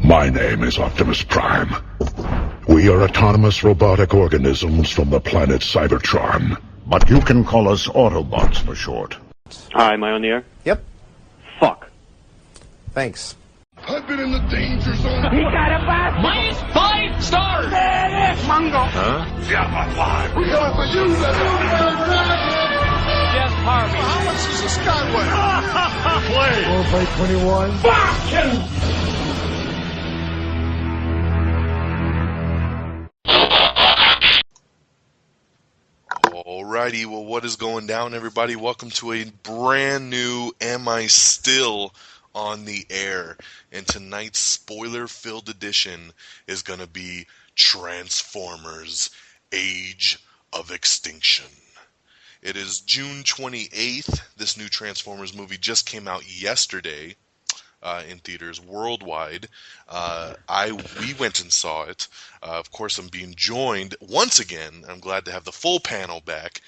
My name is Optimus Prime. We are autonomous robotic organisms from the planet Cybertron. But you can call us Autobots for short. Hi, am I on the air? Yep. Fuck. Thanks. I've been in the danger zone. He got a bastard! Minus 5 stars! Mango! Huh? Yeah, we're coming for you, Jeff Harvey. How much is the Skyway? Play! Play 21. Fuck him! Alrighty, well, what is going down, everybody? Welcome to a brand new Am I Still on the Air? And tonight's spoiler-filled edition is going to be Transformers Age of Extinction. It is June 28th. This new Transformers movie just came out yesterday in theaters worldwide. We went and saw it. Of course, I'm being joined once again. I'm glad to have the full panel back.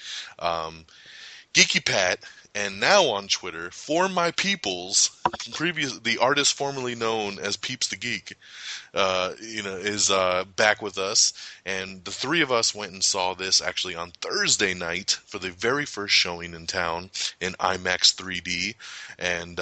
Geeky Pat, and now on Twitter, for My Peeples, the artist formerly known as Peeps the Geek, is back with us. And the three of us went and saw this actually on Thursday night for the very first showing in town in IMAX 3D, and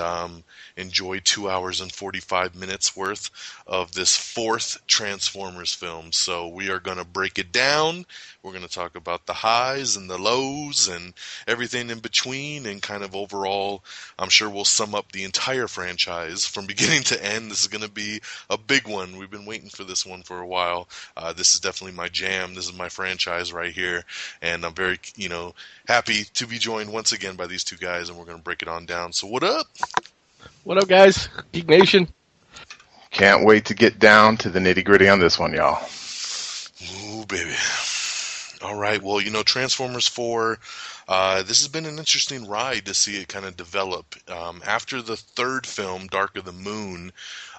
enjoyed 2 hours and 45 minutes worth of this fourth Transformers film. So we are going to break it down. We're going to talk about the highs and the lows and everything in between, and kind of overall, I'm sure we'll sum up the entire franchise from beginning to end. This is going to be a big one. We've been waiting for this one for a while. This is definitely my jam. This is my franchise right here, and I'm very, happy to be joined once again by these two guys, and we're going to break it on down. So what up? What up, guys? Geek Nation. Can't wait to get down to the nitty-gritty on this one, y'all. Ooh, baby. All right, well, Transformers 4, this has been an interesting ride to see it kind of develop. After the third film, Dark of the Moon,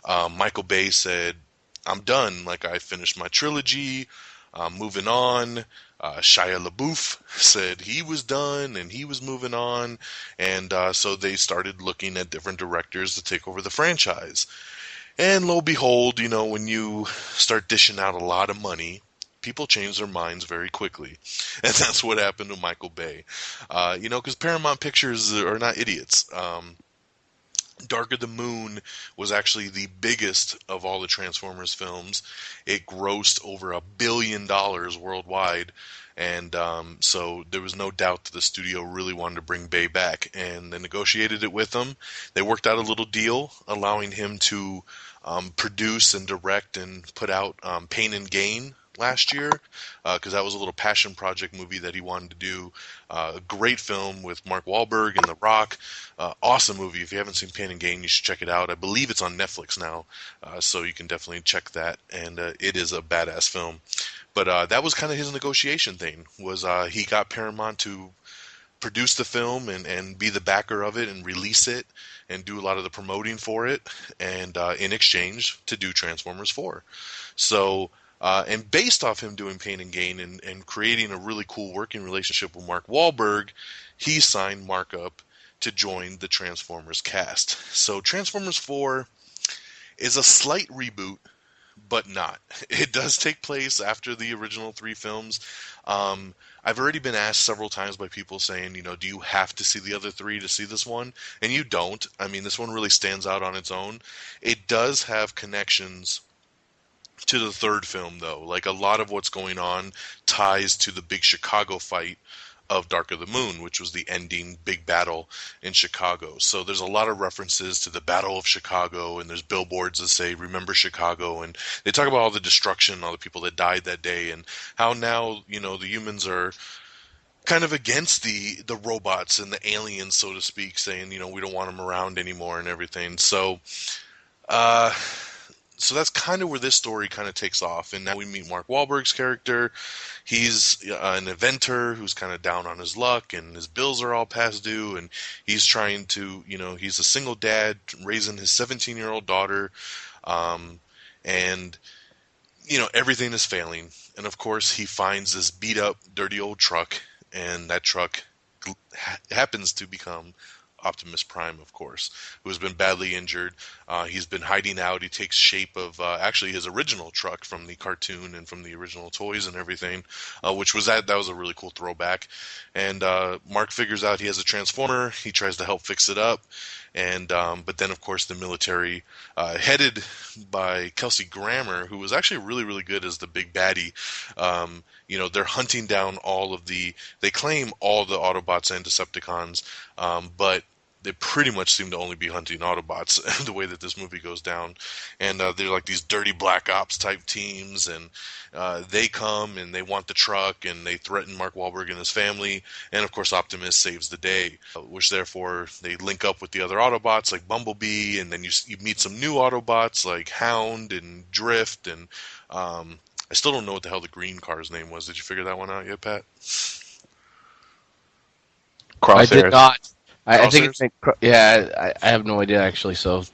Michael Bay said, I'm done. I finished my trilogy. I'm moving on. Shia LaBeouf said he was done and he was moving on. And so they started looking at different directors to take over the franchise. And lo and behold, when you start dishing out a lot of money, people change their minds very quickly. And that's what happened to Michael Bay. Because Paramount Pictures are not idiots. Dark of the Moon was actually the biggest of all the Transformers films. It grossed over $1 billion worldwide. And so there was no doubt that the studio really wanted to bring Bay back. And they negotiated it with him. They worked out a little deal allowing him to produce and direct and put out Pain and Gain last year, because that was a little passion project movie that he wanted to do. A great film with Mark Wahlberg and The Rock. Awesome movie. If you haven't seen Pain and Gain, you should check it out. I believe it's on Netflix now, so you can definitely check that, and it is a badass film. But that was kind of his negotiation thing, was he got Paramount to produce the film and be the backer of it and release it and do a lot of the promoting for it, and in exchange to do Transformers 4. So and based off him doing Pain and Gain and creating a really cool working relationship with Mark Wahlberg, he signed Mark up to join the Transformers cast. So Transformers 4 is a slight reboot, but not. It does take place after the original three films. I've already been asked several times by people saying, do you have to see the other three to see this one? And you don't. I mean, this one really stands out on its own. It does have connections to the third film, though. A lot of what's going on ties to the big Chicago fight of Dark of the Moon, which was the ending big battle in Chicago. So there's a lot of references to the Battle of Chicago, and there's billboards that say, remember Chicago, and they talk about all the destruction, all the people that died that day, and how now, the humans are kind of against the robots and the aliens, so to speak, saying, we don't want them around anymore and everything. So, so that's kind of where this story kind of takes off. And now we meet Mark Wahlberg's character. He's an inventor who's kind of down on his luck, and his bills are all past due. And he's trying to, he's a single dad raising his 17-year-old daughter. And, everything is failing. And of course, he finds this beat up, dirty old truck. And that truck happens to become Optimus Prime, of course, who has been badly injured. He's been hiding out. He takes shape of actually his original truck from the cartoon and from the original toys and everything, which was that was a really cool throwback. And Mark figures out he has a transformer. He tries to help fix it up. And but then, of course, the military, headed by Kelsey Grammer, who was actually really, really good as the big baddie, they're hunting down they claim all the Autobots and Decepticons, but they pretty much seem to only be hunting Autobots the way that this movie goes down. And they're like these dirty black ops type teams, and they come and they want the truck, and they threaten Mark Wahlberg and his family. And of course, Optimus saves the day, which therefore they link up with the other Autobots like Bumblebee, and then you meet some new Autobots like Hound and Drift, and I still don't know what the hell the green car's name was. Did you figure that one out yet, Pat? Crosshairs. I did not. I think Crosshairs? it's I have no idea actually. So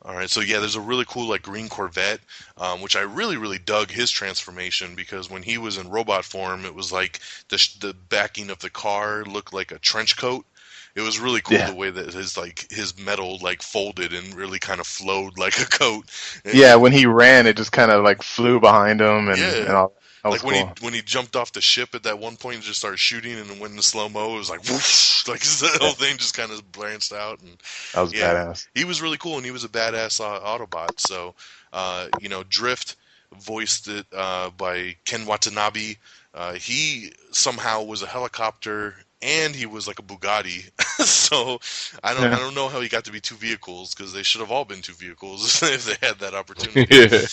All right, so yeah, there's a really cool like green Corvette, which I really, really dug his transformation, because when he was in robot form, it was like the backing of the car looked like a trench coat. It was really cool the way that his metal like folded and really kind of flowed like a coat. And Yeah, when he ran, it just kind of like flew behind him, and all. That was like cool. when he jumped off the ship at that one point and just started shooting, and then went into slow mo, it was like whoosh, like the whole thing just kind of branched out, and That was badass. he was really cool, and he was a badass Autobot. So, Drift, voiced it by Ken Watanabe. He somehow was a helicopter, and he was like a Bugatti. So I don't know how he got to be two vehicles, because they should have all been two vehicles if they had that opportunity.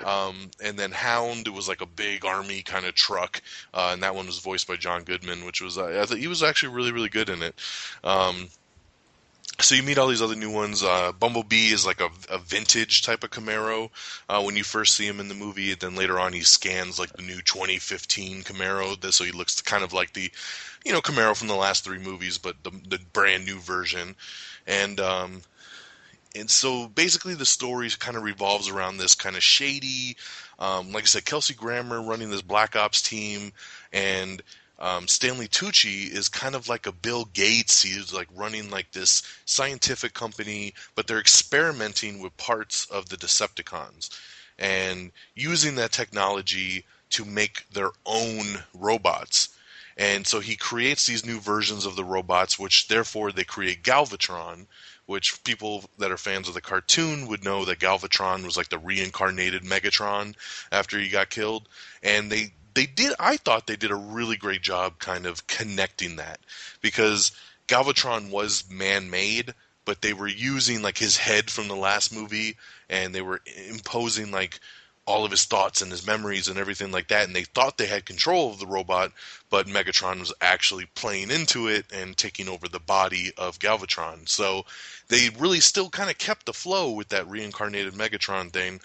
And then Hound was like a big army kind of truck, and that one was voiced by John Goodman, which was I thought he was actually really, really good in it. So you meet all these other new ones. Bumblebee is like a vintage type of Camaro when you first see him in the movie. Then later on he scans like the new 2015 Camaro, so he looks kind of like the Camaro from the last three movies, but the brand new version. And so basically the story kind of revolves around this kind of shady, like I said, Kelsey Grammer running this Black Ops team, and Stanley Tucci is kind of like a Bill Gates. He's like running like this scientific company, but they're experimenting with parts of the Decepticons and using that technology to make their own robots. And so he creates these new versions of the robots, which therefore they create Galvatron, which people that are fans of the cartoon would know that Galvatron was like the reincarnated Megatron after he got killed. And I thought they did a really great job kind of connecting that, because Galvatron was man-made, but they were using like his head from the last movie, and they were imposing like all of his thoughts and his memories and everything like that, and they thought they had control of the robot, but Megatron was actually playing into it and taking over the body of Galvatron. So they really still kind of kept the flow with that reincarnated Megatron thing,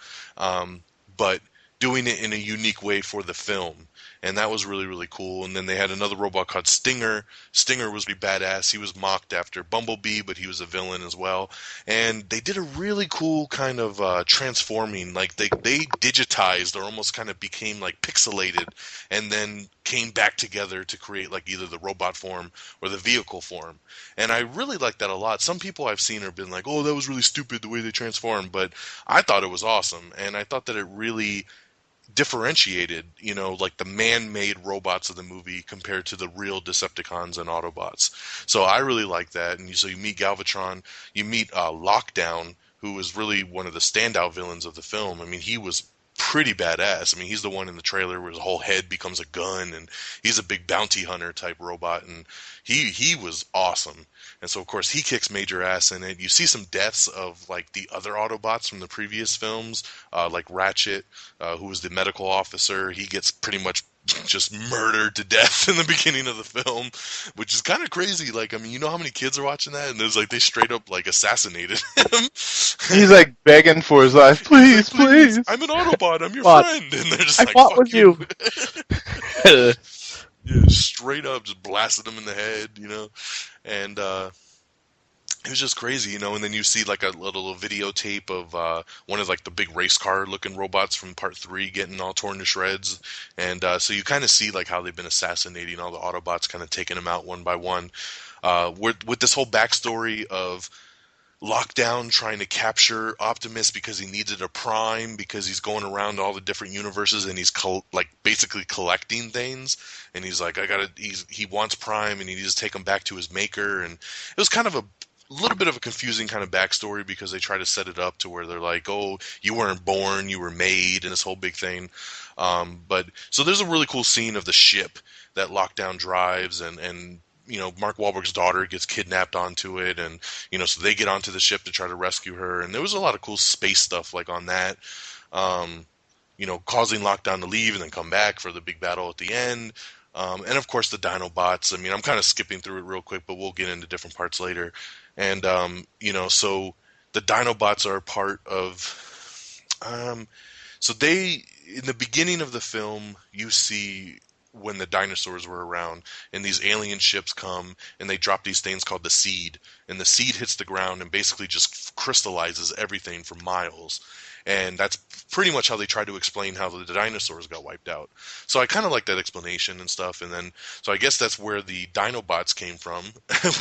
but doing it in a unique way for the film. And that was really, really cool. And then they had another robot called Stinger. Stinger was pretty badass. He was mocked after Bumblebee, but he was a villain as well. And they did a really cool kind of transforming. Like they digitized, or almost kind of became like pixelated, and then came back together to create like either the robot form or the vehicle form. And I really like that a lot. Some people I've seen have been like, oh, that was really stupid the way they transformed. But I thought it was awesome. And I thought that it really differentiated, like the man-made robots of the movie compared to the real Decepticons and Autobots. So I really like that. And so you meet Galvatron, you meet Lockdown, who was really one of the standout villains of the film. I mean, he was pretty badass. I mean, he's the one in the trailer where his whole head becomes a gun, and he's a big bounty hunter type robot, and he was awesome. And so, of course, he kicks major ass in it. You see some deaths of, like, the other Autobots from the previous films, like Ratchet, who was the medical officer. He gets pretty much just murdered to death in the beginning of the film, which is kind of crazy. Like, I mean, you know how many kids are watching that? And there's like, they straight up like assassinated him. He's like begging for his life. Please, please. I'm an Autobot. I'm your friend. And they're just I like, fought fuck with you. Yeah, straight up just blasted him in the head, and it was just crazy, and then you see like a little videotape of one of like the big race car looking robots from part 3 getting all torn to shreds. And so you kind of see like how they've been assassinating all the Autobots, kind of taking them out one by one. with this whole backstory of Lockdown trying to capture Optimus because he needed a Prime, because he's going around all the different universes and he's basically collecting things, and he's like, he wants Prime and he needs to take him back to his maker. And it was kind of a little bit of a confusing kind of backstory because they try to set it up to where they're like, oh, you weren't born, you were made, and this whole big thing. But so there's a really cool scene of the ship that Lockdown drives, and Mark Wahlberg's daughter gets kidnapped onto it, and so they get onto the ship to try to rescue her. And there was a lot of cool space stuff like on that, causing Lockdown to leave and then come back for the big battle at the end. And of course the Dinobots. I mean, I'm kind of skipping through it real quick, but we'll get into different parts later. And so the Dinobots are a part of. So they, in the beginning of the film, you see when the dinosaurs were around, and these alien ships come and they drop these things called the seed, and the seed hits the ground and basically just crystallizes everything for miles. And that's pretty much how they try to explain how the dinosaurs got wiped out. So I kind of like that explanation and stuff. And then, so I guess that's where the Dinobots came from,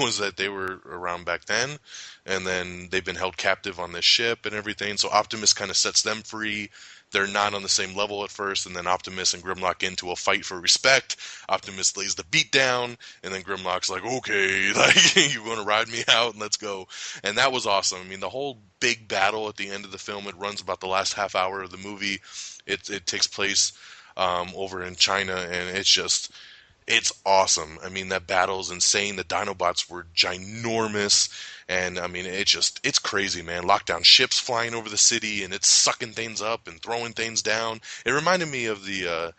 was that they were around back then, and then they've been held captive on this ship and everything. So Optimus kind of sets them free. They're not on the same level at first, and then Optimus and Grimlock get into a fight for respect. Optimus lays the beat down, and then Grimlock's like, okay, like, you want to ride me out, and let's go. And that was awesome. I mean, the whole big battle at the end of the film, it runs about the last half hour of the movie. It takes place over in China, and it's awesome. I mean, that battle is insane. The Dinobots were ginormous. And I mean, it's crazy, man. Lockdown ships flying over the city, and it's sucking things up and throwing things down. It reminded me of the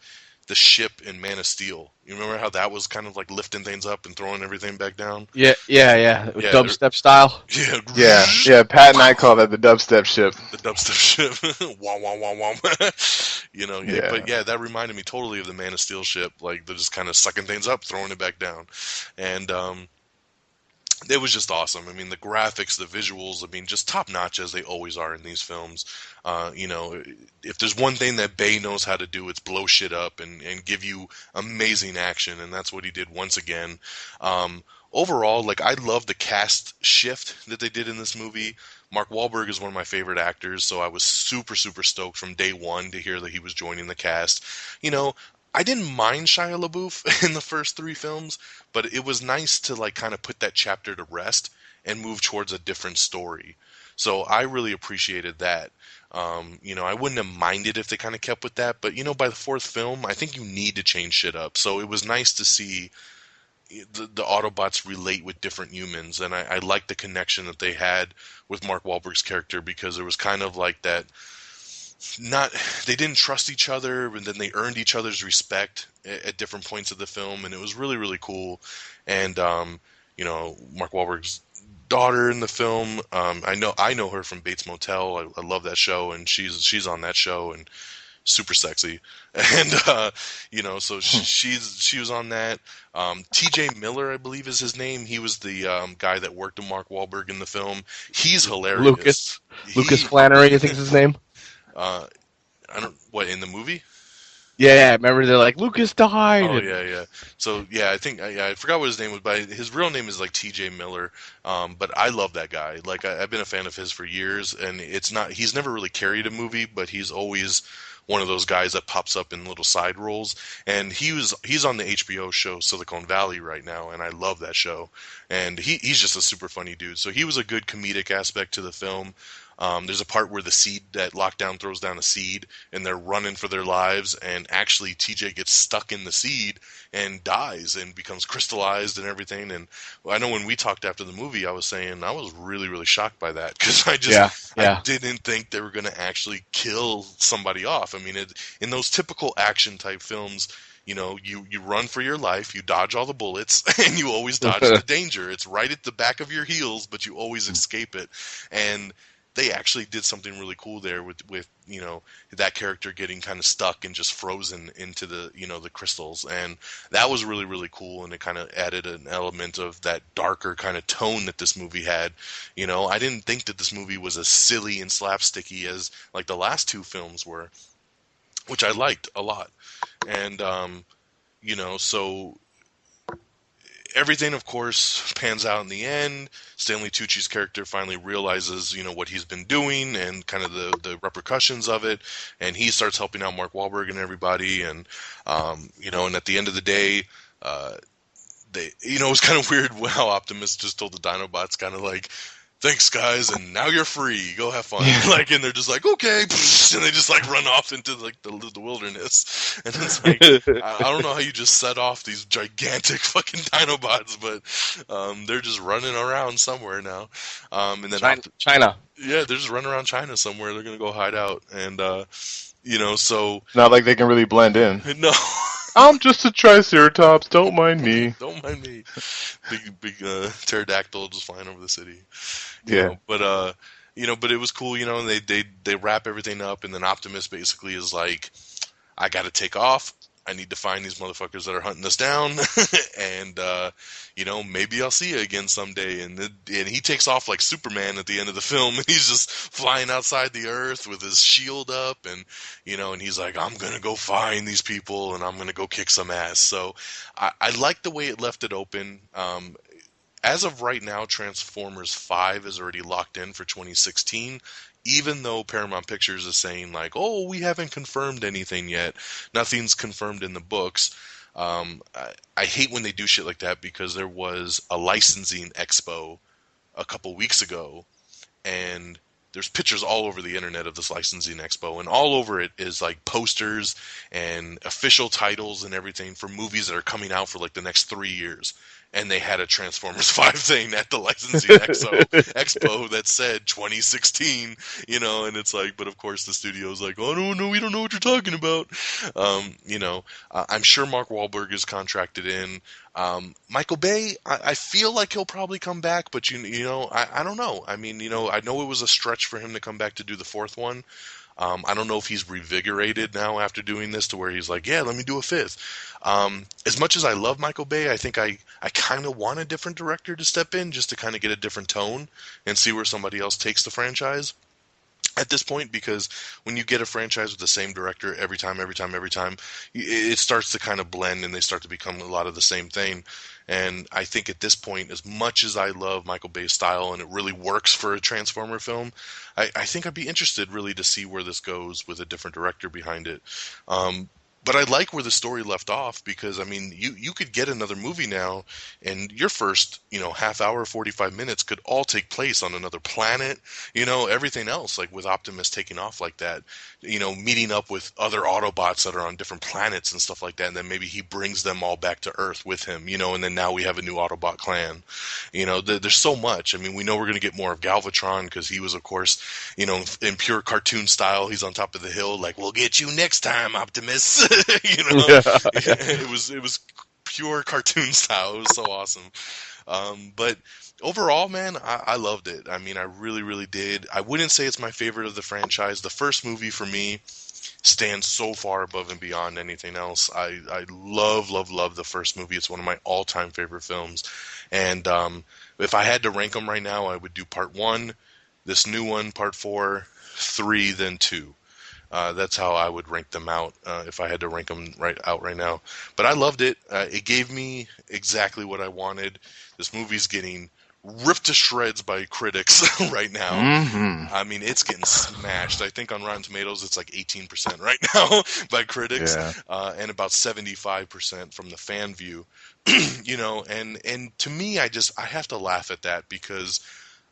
ship in Man of Steel. You remember how that was kind of like lifting things up and throwing everything back down? Yeah. Dubstep style. Yeah. Pat and I call that the dubstep ship. The dubstep ship. Wah, wah, wah, wah. Yeah. But yeah, that reminded me totally of the Man of Steel ship. Like, they're just kind of sucking things up, throwing it back down. And, it was just awesome. I mean, the graphics, the visuals, I mean, just top-notch as they always are in these films. If there's one thing that Bay knows how to do, it's blow shit up and give you amazing action, and that's what he did once again. Overall, like, I love the cast shift that they did in this movie. Mark Wahlberg is one of my favorite actors, so I was super, super stoked from day one to hear that he was joining the cast. I didn't mind Shia LaBeouf in the first three films, but it was nice to like kind of put that chapter to rest and move towards a different story. So I really appreciated that. I wouldn't have minded if they kind of kept with that, but by the fourth film, I think you need to change shit up. So it was nice to see the Autobots relate with different humans, and I liked the connection that they had with Mark Wahlberg's character, because there was kind of like that. They didn't trust each other, and then they earned each other's respect at different points of the film, and it was really, really cool. And Mark Wahlberg's daughter in the film, I know her from Bates Motel. I love that show, and she's on that show and super sexy. And so she was on that. T.J. Miller, I believe is his name. He was the guy that worked with Mark Wahlberg in the film. He's hilarious. Lucas Flannery, I think is his name. In the movie? Yeah, remember they're like, Lucas died. Oh, yeah. So, yeah, I forgot what his name was, but his real name is like T.J. Miller. But I love that guy. Like, I've been a fan of his for years, and he's never really carried a movie, but he's always one of those guys that pops up in little side roles. And he's on the HBO show Silicon Valley right now, and I love that show. And he's just a super funny dude. So he was a good comedic aspect to the film. There's a part where the seed that Lockdown throws down a seed, and they're running for their lives, and actually TJ gets stuck in the seed and dies and becomes crystallized and everything. And I know when we talked after the movie, I was saying I was really, really shocked by that, because I didn't think they were going to actually kill somebody off. I mean, in those typical action type films, you run for your life, you dodge all the bullets, and you always dodge the danger. It's right at the back of your heels, but you always escape it. And they actually did something really cool there with that character getting kind of stuck and just frozen into the the crystals, and that was really, really cool, and it kind of added an element of that darker kind of tone that this movie had. I didn't think that this movie was as silly and slapsticky as like the last two films were, which I liked a lot. And so everything, of course, pans out in the end. Stanley Tucci's character finally realizes, what he's been doing and kind of the repercussions of it, and he starts helping out Mark Wahlberg and everybody, and and at the end of the day, it was kind of weird how Optimus just told the Dinobots kind of like, thanks guys, and now you're free, go have fun. And they're just like, okay, and they just like run off into like the wilderness, and it's like, I don't know how you just set off these gigantic fucking Dinobots, but they're just running around somewhere now. And then China. Yeah, they're just running around China somewhere. They're gonna go hide out, and so not like they can really blend in. No. I'm just a Triceratops. Don't mind me. Don't mind me. Big pterodactyl just flying over the city. Yeah. But it was cool. And they wrap everything up, and then Optimus basically is like, I got to take off. I need to find these motherfuckers that are hunting us down, and maybe I'll see you again someday. And he takes off like Superman at the end of the film, and he's just flying outside the Earth with his shield up, and and he's like, I'm gonna go find these people, and I'm gonna go kick some ass. So I like the way it left it open. As of right now, Transformers 5 is already locked in for 2016. Even though Paramount Pictures is saying like, oh, we haven't confirmed anything yet. Nothing's confirmed in the books. I hate when they do shit like that, because there was a licensing expo a couple weeks ago, and there's pictures all over the internet of this licensing expo, and all over it is like posters and official titles and everything for movies that are coming out for like the next 3 years. And they had a Transformers 5 thing at the licensing expo that said 2016, and it's like, but of course the studio's like, oh, no, we don't know what you're talking about. I'm sure Mark Wahlberg is contracted in. Michael Bay, I feel like he'll probably come back, but I don't know. I mean, I know it was a stretch for him to come back to do the fourth one. I don't know if he's revigorated now after doing this to where he's like, yeah, let me do a fifth. As much as I love Michael Bay, I think I kind of want a different director to step in just to kind of get a different tone and see where somebody else takes the franchise at this point, because when you get a franchise with the same director every time, it starts to kind of blend, and they start to become a lot of the same thing. And I think at this point, as much as I love Michael Bay's style and it really works for a Transformer film, I think I'd be interested really to see where this goes with a different director behind it. But I like where the story left off, because, I mean, you could get another movie now, and your first, half hour, 45 minutes could all take place on another planet, everything else, like with Optimus taking off like that, meeting up with other Autobots that are on different planets and stuff like that, and then maybe he brings them all back to Earth with him, and then now we have a new Autobot clan. There's so much. I mean, we know we're going to get more of Galvatron, because he was, of course, in pure cartoon style, he's on top of the hill, like, we'll get you next time, Optimus. It was pure cartoon style. It was so awesome. But overall, man, I loved it. I mean, I really, really did. I wouldn't say it's my favorite of the franchise. The first movie for me stands so far above and beyond anything else. I love the first movie. It's one of my all-time favorite films. And if I had to rank them right now, I would do part 1, this new one, part 4, 3, then 2. That's how I would rank them out if I had to rank them right now. But I loved it. It gave me exactly what I wanted. This movie's getting ripped to shreds by critics right now. Mm-hmm. I mean, it's getting smashed. I think on Rotten Tomatoes it's like 18% right now by critics, and about 75% from the fan view. And to me, I have to laugh at that, because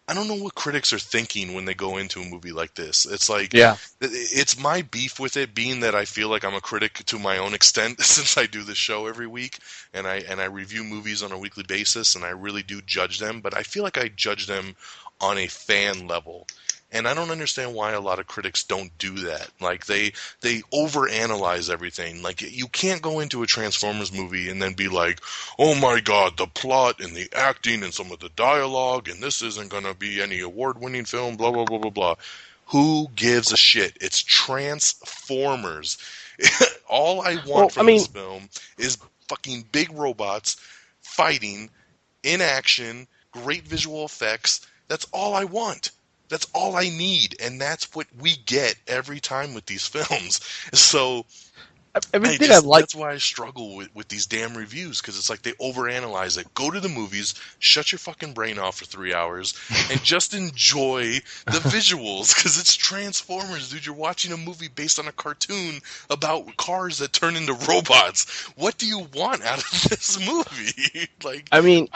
I don't know what critics are thinking when they go into a movie like this. It's like, it's my beef with it, being that I feel like I'm a critic to my own extent since I do this show every week, and I review movies on a weekly basis, and I really do judge them, but I feel like I judge them on a fan level. And I don't understand why a lot of critics don't do that. Like, they overanalyze everything. Like, you can't go into a Transformers movie and then be like, oh my god, the plot and the acting and some of the dialogue, and this isn't going to be any award-winning film, blah, blah, blah, blah, blah. Who gives a shit? It's Transformers. All I want from this film is fucking big robots fighting, in action, great visual effects. That's all I want. That's all I need, and that's what we get every time with these films. So Everything I like. That's why I struggle with these damn reviews, because it's like they overanalyze it. Go to the movies, shut your fucking brain off for 3 hours, and just enjoy the visuals, because it's Transformers, dude. You're watching a movie based on a cartoon about cars that turn into robots. What do you want out of this movie? I think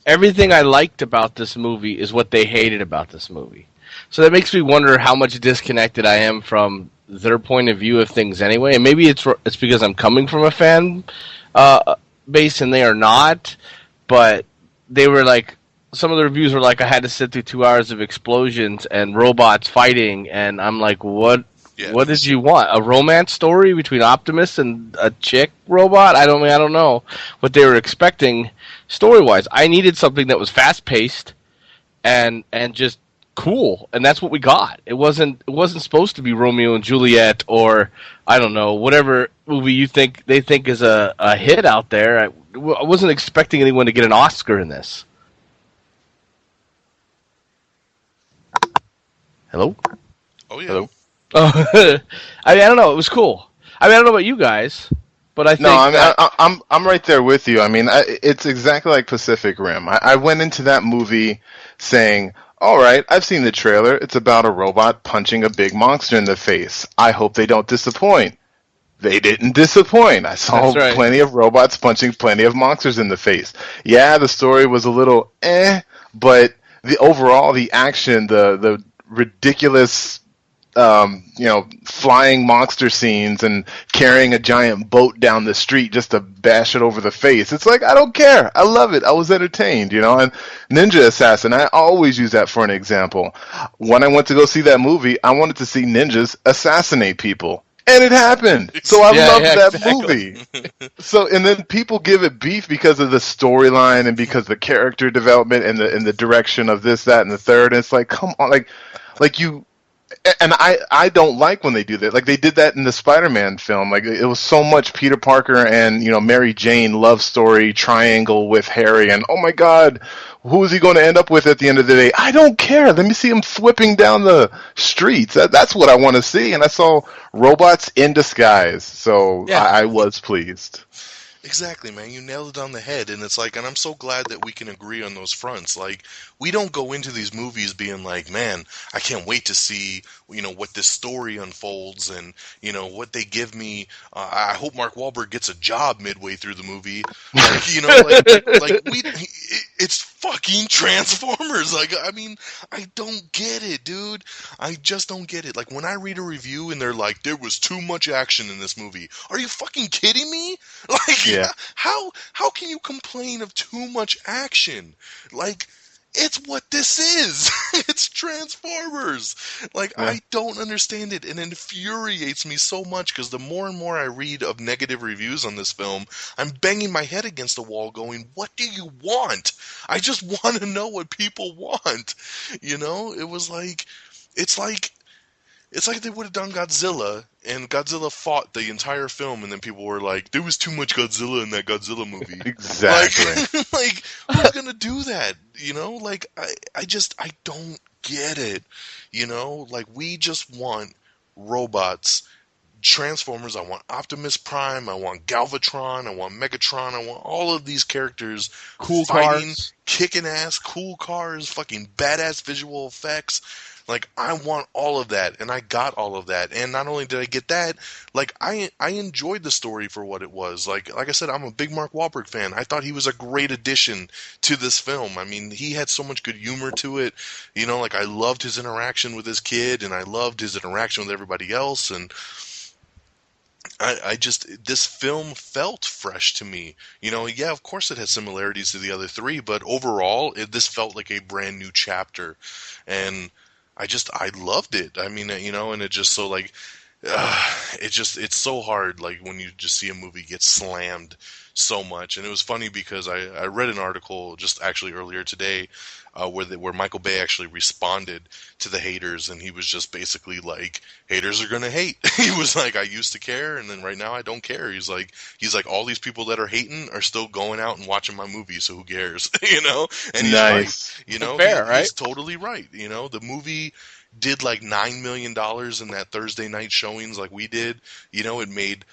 everything I liked about this movie is what they hated about this movie. So that makes me wonder how much disconnected I am from their point of view of things anyway. And maybe it's because I'm coming from a fan base and they are not. But they were like, some of the reviews were like, I had to sit through 2 hours of explosions and robots fighting. And I'm like, what? Yeah. What did you want? A romance story between Optimus and a chick robot? I don't know what they were expecting story-wise. I needed something that was fast-paced and just cool, and that's what we got. It wasn't supposed to be Romeo and Juliet, or I don't know, whatever movie they think is a hit out there. I wasn't expecting anyone to get an Oscar in this. Hello? Oh yeah. Hello. I don't know. It was cool. I don't know about you guys, but I think I'm right there with you. It's exactly like Pacific Rim. I went into that movie saying, all right, I've seen the trailer. It's about a robot punching a big monster in the face. I hope they don't disappoint. They didn't disappoint. I saw plenty of robots punching plenty of monsters in the face. Yeah, the story was a little but the action, the ridiculous flying monster scenes and carrying a giant boat down the street just to bash it over the face. It's like, I don't care. I love it. I was entertained, And Ninja Assassin, I always use that for an example. When I went to go see that movie, I wanted to see ninjas assassinate people. And it happened. So I loved that movie. So, and then people give it beef because of the storyline and because the character development and the direction of this, that, and the third. And it's like, come on, like you. And I don't like when they do that. Like they did that in the Spider-Man film. Like it was so much Peter Parker and Mary Jane love story triangle with Harry, and oh my God, who is he going to end up with at the end of the day? I don't care. Let me see him whipping down the streets. That's what I want to see. And I saw robots in disguise, so yeah. I was pleased. Exactly, man. You nailed it on the head, and it's like, and I'm so glad that we can agree on those fronts. Like, we don't go into these movies being like, man, I can't wait to see, what this story unfolds, and what they give me. I hope Mark Wahlberg gets a job midway through the movie. It's fucking Transformers. I don't get it, dude. I just don't get it. Like, when I read a review and they're like, there was too much action in this movie. Are you fucking kidding me? Yeah. How can you complain of too much action? Like, it's what this is. It's Transformers. I don't understand it, and it infuriates me so much because the more and more I read of negative reviews on this film, I'm banging my head against the wall going, what do you want? I just want to know what people want. It was like, it's like they would have done Godzilla, and Godzilla fought the entire film, and then people were like, there was too much Godzilla in that Godzilla movie. Exactly. Who's gonna do that? I don't get it. We just want robots, Transformers. I want Optimus Prime. I want Galvatron. I want Megatron. I want all of these characters cool fighting, cars, kicking ass, cool cars, fucking badass visual effects. I want all of that, and I got all of that. And not only did I get that, I enjoyed the story for what it was. Like I said, I'm a big Mark Wahlberg fan. I thought he was a great addition to this film. He had so much good humor to it. I loved his interaction with his kid, and I loved his interaction with everybody else, and this film felt fresh to me. Yeah, of course it has similarities to the other three, but overall, this felt like a brand new chapter, and I loved it. And it just so it's so hard, when you just see a movie get slammed so much. And it was funny because I read an article just actually earlier today where Michael Bay actually responded to the haters, and he was just basically like, haters are gonna hate. He was like, I used to care, and then right now I don't care. He's like, all these people that are hating are still going out and watching my movie, so who cares? And he's nice. right. Fair, right? He's totally right. The movie did like $9 million in that Thursday night showings like we did, it made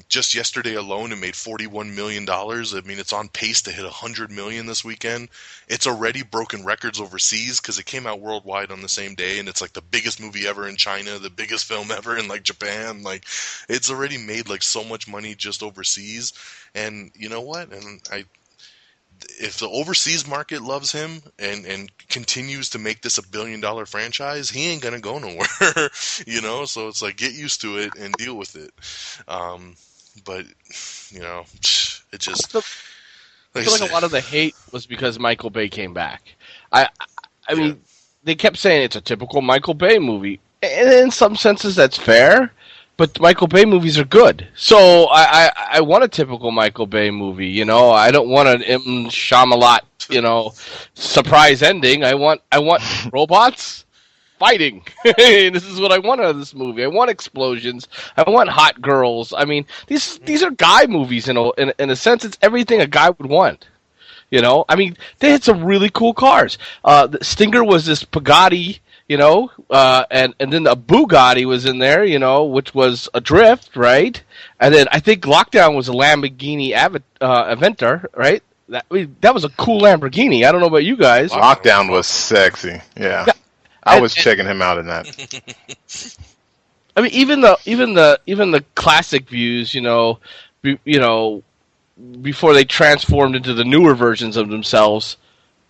just yesterday alone, it made $41 million. I mean, it's on pace to hit $100 million this weekend. It's already broken records overseas because it came out worldwide on the same day, and it's like the biggest movie ever in China, the biggest film ever in like Japan. Like, it's already made like so much money just overseas. And you know what? And if the overseas market loves him and continues to make this $1 billion franchise, he ain't gonna go nowhere, So it's like, get used to it and deal with it. But it just. I feel like a lot of the hate was because Michael Bay came back. I mean, they kept saying it's a typical Michael Bay movie, and in some senses that's fair. But Michael Bay movies are good, so I want a typical Michael Bay movie. I don't want an M. Shyamalan, surprise ending. I want robots fighting. This is what I want out of this movie. I want explosions. I want hot girls. I mean, these are guy movies in a sense. It's everything a guy would want. I mean, they had some really cool cars. The Stinger was this Pagani. And then a Bugatti was in there, which was a drift, right? And then I think Lockdown was a Lamborghini Aventador, right? That was a cool Lamborghini. I don't know about you guys. Lockdown was sexy. Yeah. I was checking him out in that. I mean, even the classic views, before they transformed into the newer versions of themselves,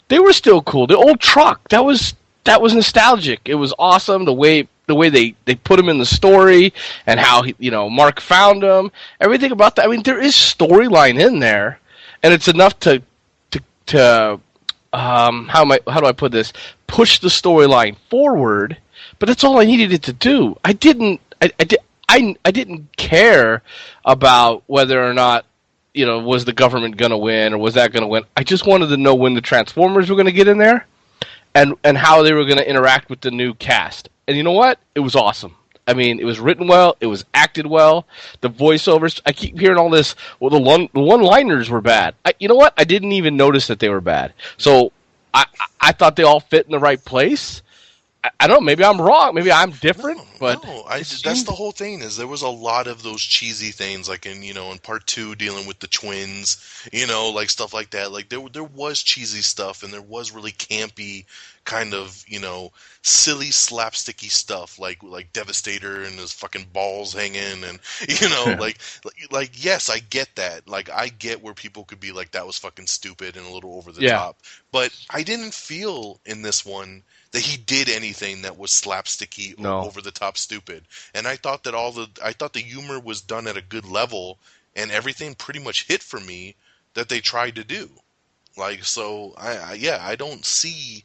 they were still cool. The old truck, that was nostalgic. It was awesome the way they put him in the story and how Mark found him. Everything about that. I mean, there is storyline in there, and it's enough to how do I put this? Push the storyline forward. But that's all I needed it to do. I didn't care about whether or not was the government going to win or was that going to win. I just wanted to know when the Transformers were going to get in there. And how they were going to interact with the new cast. And you know what? It was awesome. I mean, it was written well. It was acted well. The voiceovers, I keep hearing all this, well, the one-liners were bad. You know what? I didn't even notice that they were bad. So I thought they all fit in the right place. I don't know. Maybe I'm wrong. Maybe I'm different. But that's the whole thing. Is there was a lot of those cheesy things, like in in part 2 dealing with the twins, like stuff like that. Like there was cheesy stuff, and there was really campy kind of silly slapsticky stuff, like Devastator and his fucking balls hanging, and like yes, I get that. Like I get where people could be like that was fucking stupid and a little over the top, but I didn't feel in this one that he did anything that was slapsticky or over the top stupid. And I thought that the humor was done at a good level, and everything pretty much hit for me that they tried to do. Like, so I don't see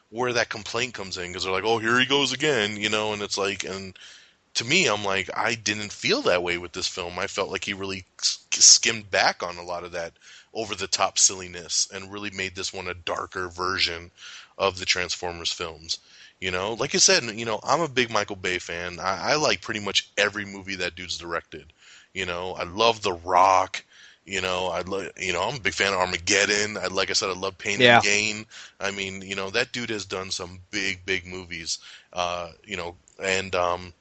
where that complaint comes in, because they're like, oh, here he goes again, and it's like, and to me, I'm like, I didn't feel that way with this film. I felt like he really skimmed back on a lot of that over the top silliness and really made this one a darker version of the Transformers films. Like I said, I'm a big Michael Bay fan. I like pretty much every movie that dude's directed. I love The Rock. I'm a big fan of Armageddon. Like I said, I love Pain and Gain. I mean, that dude has done some big, big movies. And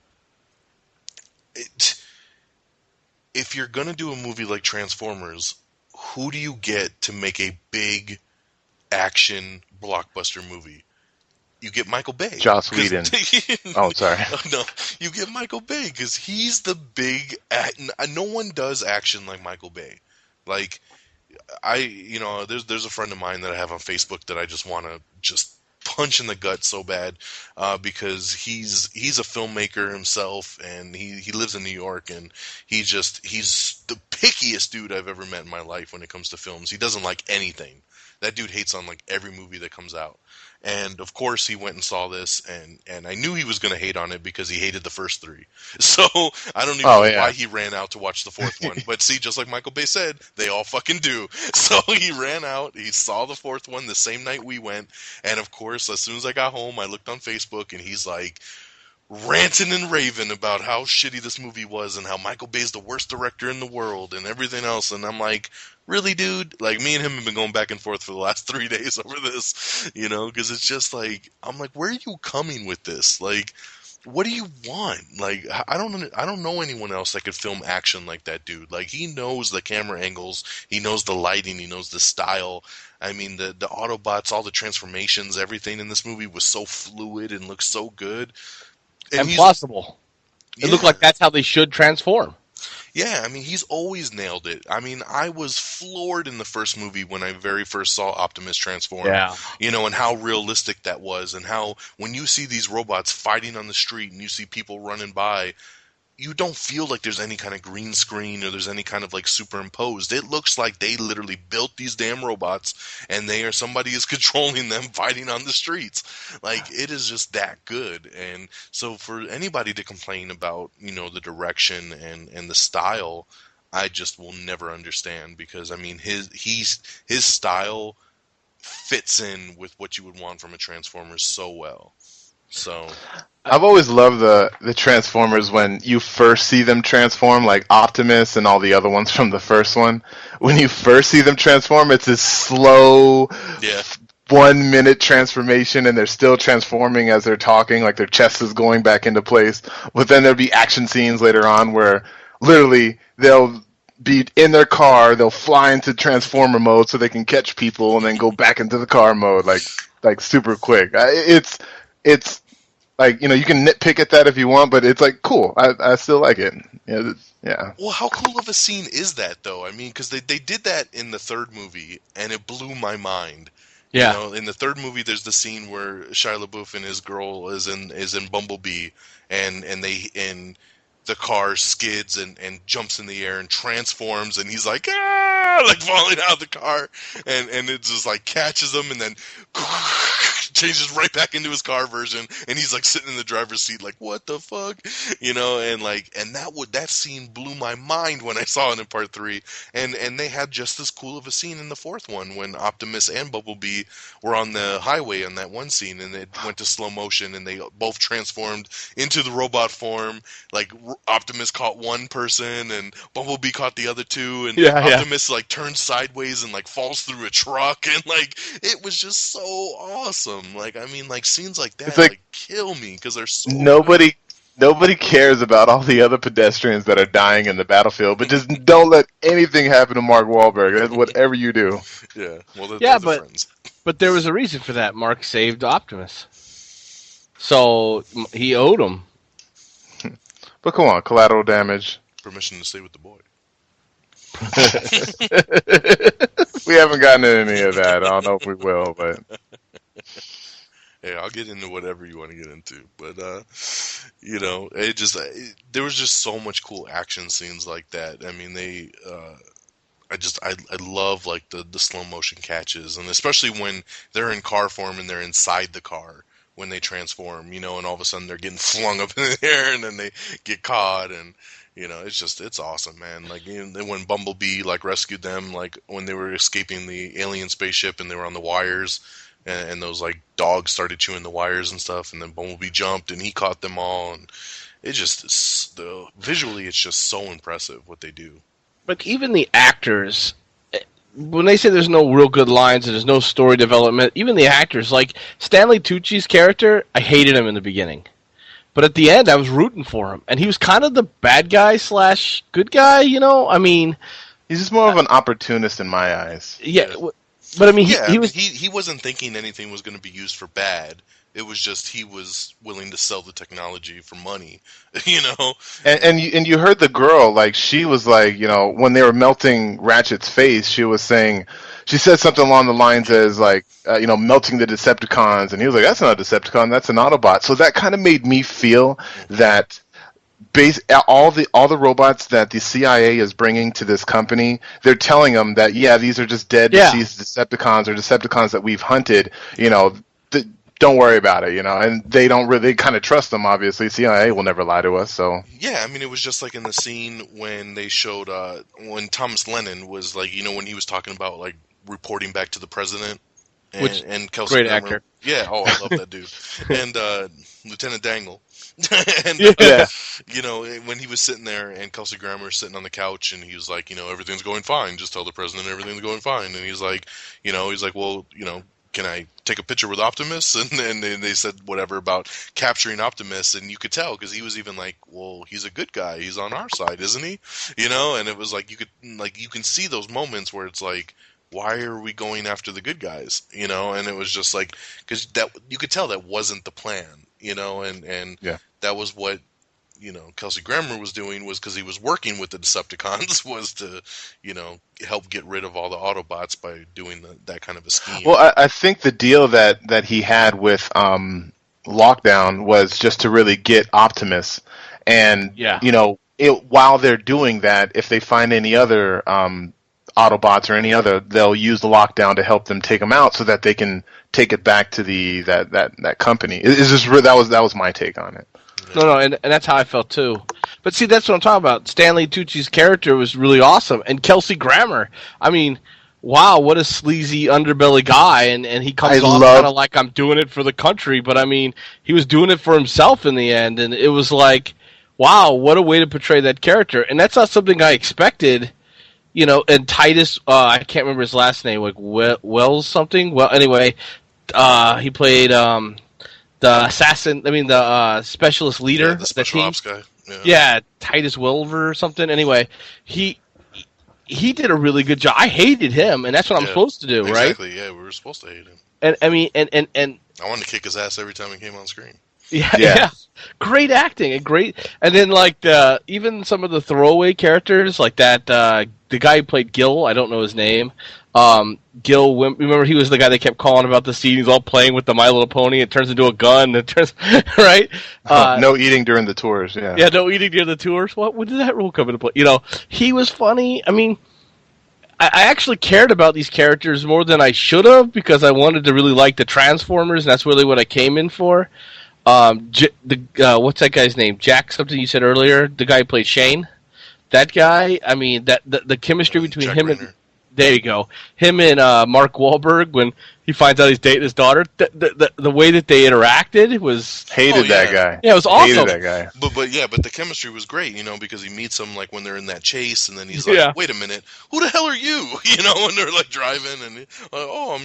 if you're gonna do a movie like Transformers, who do you get to make a big action blockbuster movie? You get Michael Bay. Joss Whedon. Oh, sorry. No, you get Michael Bay because he's the big. No one does action like Michael Bay. Like there's a friend of mine that I have on Facebook that I just want to just punch in the gut so bad because he's a filmmaker himself, and he lives in New York, and he's the pickiest dude I've ever met in my life when it comes to films. He doesn't like anything. That dude hates on like every movie that comes out. And of course he went and saw this, and I knew he was going to hate on it because he hated the first 3. So I don't even know why he ran out to watch the 4th one. But see, just like Michael Bay said, they all fucking do. So he ran out, he saw the 4th one the same night we went, and of course, as soon as I got home, I looked on Facebook, and he's like, ranting and raving about how shitty this movie was and how Michael Bay's the worst director in the world and everything else. And I'm like, really, dude? Like, me and him have been going back and forth for the last 3 days over this, because it's just like, I'm like, where are you coming with this? Like, what do you want? Like, I don't know anyone else that could film action like that dude. Like, he knows the camera angles, he knows the lighting, he knows the style. I mean, the Autobots, all the transformations, everything in this movie was so fluid and looked so good. And plausible. It looked like that's how they should transform. Yeah, I mean, he's always nailed it. I mean, I was floored in the first movie when I very first saw Optimus transform. Yeah. And how realistic that was, and how when you see these robots fighting on the street and you see people running by, you don't feel like there's any kind of green screen or there's any kind of like superimposed. It looks like they literally built these damn robots and somebody is controlling them fighting on the streets. Like, it is just that good. And so for anybody to complain about, the direction and the style, I just will never understand, because I mean his style fits in with what you would want from a Transformers so well. So I've always loved the Transformers when you first see them transform, like Optimus and all the other ones from the first one. When you first see them transform, it's this slow 1 minute transformation, and they're still transforming as they're talking, like their chest is going back into place. But then there'll be action scenes later on where literally they'll be in their car, they'll fly into Transformer mode so they can catch people, and then go back into the car mode like super quick. It's like, you can nitpick at that if you want, but it's like cool. I still like it. Yeah. Well, how cool of a scene is that, though? I mean, because they did that in the third movie, and it blew my mind. Yeah. In the third movie, there's the scene where Shia LaBeouf and his girl is in Bumblebee, and the car skids and jumps in the air and transforms, and he's like, like falling out of the car, and it just like catches him, and then changes right back into his car version, and he's like sitting in the driver's seat like, what the fuck, and that scene blew my mind when I saw it in part 3, and they had just as cool of a scene in the fourth one when Optimus and Bumblebee were on the highway on that one scene, and it went to slow motion, and they both transformed into the robot form. Like, Optimus caught one person, and Bumblebee caught the other two, and Optimus like turns sideways and like falls through a truck, and like it was just so awesome. Like, I mean, like scenes like that like kill me because they're so Nobody cares about all the other pedestrians that are dying in the battlefield, but just don't let anything happen to Mark Wahlberg. That's whatever you do. Yeah, well, they're friends. But there was a reason for that. Mark saved Optimus, so he owed him. But come on, collateral damage. Permission to stay with the boy. We haven't gotten into any of that. I don't know if we will, but hey, I'll get into whatever you want to get into. But there was just so much cool action scenes like that. I mean, I love like the slow motion catches, and especially when they're in car form and they're inside the car when they transform, and all of a sudden they're getting flung up in the air and then they get caught, and it's awesome, man. Like, when Bumblebee like rescued them, like when they were escaping the alien spaceship and they were on the wires, and those like dogs started chewing the wires and stuff, and then Bumblebee jumped and he caught them all, and visually it's just so impressive what they do. But even the actors, when they say there's no real good lines and there's no story development, even the actors, like Stanley Tucci's character, I hated him in the beginning. But at the end, I was rooting for him. And he was kind of the bad guy / good guy, I mean... He's just more of an opportunist in my eyes. Yeah, but I mean, he wasn't thinking anything was going to be used for bad. It was just he was willing to sell the technology for money, And you heard the girl, like, she was like, when they were melting Ratchet's face, she said something along the lines as like, melting the Decepticons, and he was like, that's not a Decepticon, that's an Autobot. So that kind of made me feel that all the robots that the CIA is bringing to this company, they're telling them that, these are just dead, deceased Decepticons or Decepticons that we've hunted, don't worry about it, and they don't really kind of trust them, obviously. CIA will never lie to us, so. Yeah, I mean, it was just like in the scene when they showed, when Thomas Lennon was like, when he was talking about like reporting back to the president. And Kelsey great Grammer. actor. Yeah, I love that dude. And Lieutenant Dangle. And Yeah. you know, when he was sitting there and Kelsey Grammer was sitting on the couch and he was like, you know, everything's going fine. Just tell the president everything's going fine. And he's like, well, you know, can I take a picture with Optimus? And they said whatever about capturing Optimus, and you could tell because he was even like, well, he's a good guy. He's on our side, isn't he? You know, and it was like you can see those moments where it's like, why are we going after the good guys? You know, and it was just like because that you could tell that wasn't the plan. You know, and that was what, you know, Kelsey Grammer was doing was because he was working with the Decepticons was to, you know, help get rid of all the Autobots by doing that kind of a scheme. Well, I think the deal that he had with Lockdown was just to really get Optimus, and you know, while they're doing that, if they find any other Autobots or any other, they'll use the Lockdown to help them take them out so that they can take it back to that company. It's just that was my take on it. No, and that's how I felt too. But see, that's what I'm talking about. Stanley Tucci's character was really awesome, and Kelsey Grammer. I mean, wow, what a sleazy underbelly guy, and he comes off kind of like I'm doing it for the country, but I mean, he was doing it for himself in the end, and it was like, wow, what a way to portray that character, and that's not something I expected. You know, and Titus, I can't remember his last name, like Wells something. Well, anyway, he played the assassin. I mean, the specialist leader. Yeah, the special ops guy. Yeah, Titus Wilver or something. Anyway, he did a really good job. I hated him, and that's what I'm supposed to do, right? Exactly. Yeah, we were supposed to hate him. And I mean, and I wanted to kick his ass every time he came on screen. Yeah. Great acting and then like even some of the throwaway characters like that. The guy who played Gil, I don't know his name. Gil, remember he was the guy they kept calling about the scene. He's all playing with the My Little Pony. It turns into a gun. It turns right. No eating during the tours. Yeah, no eating during the tours. When did that rule come into play? You know, he was funny. I mean, I actually cared about these characters more than I should have because I wanted to really like the Transformers, and that's really what I came in for. What's that guy's name? Jack something you said earlier. The guy who played Shane. That guy. I mean, the chemistry between Jack him Reiner. and there you go. Him and Mark Wahlberg when he finds out he's dating his daughter. The way that they interacted was hated that guy. Yeah, it was awesome. Hated that guy. But the chemistry was great, you know, because he meets them like when they're in that chase, and then he's like, "Wait a minute, who the hell are you?" You know, and they're like driving, and "Oh,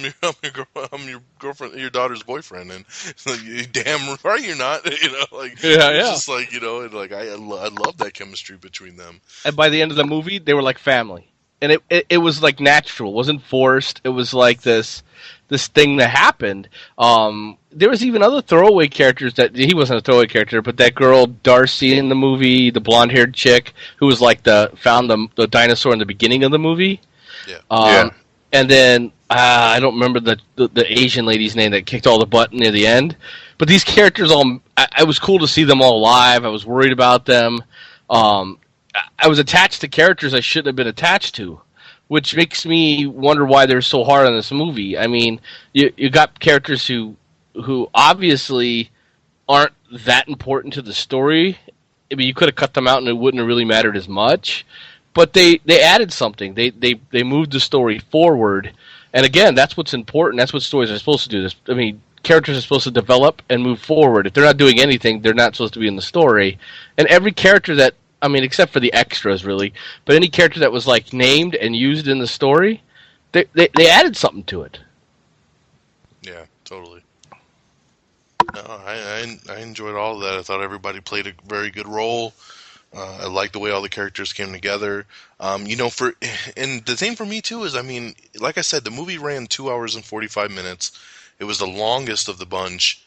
I'm your girlfriend, your daughter's boyfriend," and like, damn right you're not, you know, like it's just like, you know, and like I love that chemistry between them. And by the end of the movie, they were like family, and it was like natural, it wasn't forced. It was like this thing that happened. There was even other throwaway characters that he wasn't a throwaway character, but that girl Darcy in the movie, the blonde-haired chick who was like found the dinosaur in the beginning of the movie. Yeah. And then I don't remember the Asian lady's name that kicked all the butt near the end. But these characters it was cool to see them all alive. I was worried about them. I was attached to characters I shouldn't have been attached to, which makes me wonder why they're so hard on this movie. I mean, you got characters who obviously aren't that important to the story. I mean, you could have cut them out and it wouldn't have really mattered as much. But they added something. They moved the story forward. And again, that's what's important. That's what stories are supposed to do. I mean, characters are supposed to develop and move forward. If they're not doing anything, they're not supposed to be in the story. And every character that, I mean, except for the extras, really, but any character that was like named and used in the story, they added something to it. Yeah, totally. No, I enjoyed all of that. I thought everybody played a very good role. I liked the way all the characters came together. You know, and the thing for me too is, I mean, like I said, the movie ran 2 hours and 45 minutes. It was the longest of the bunch,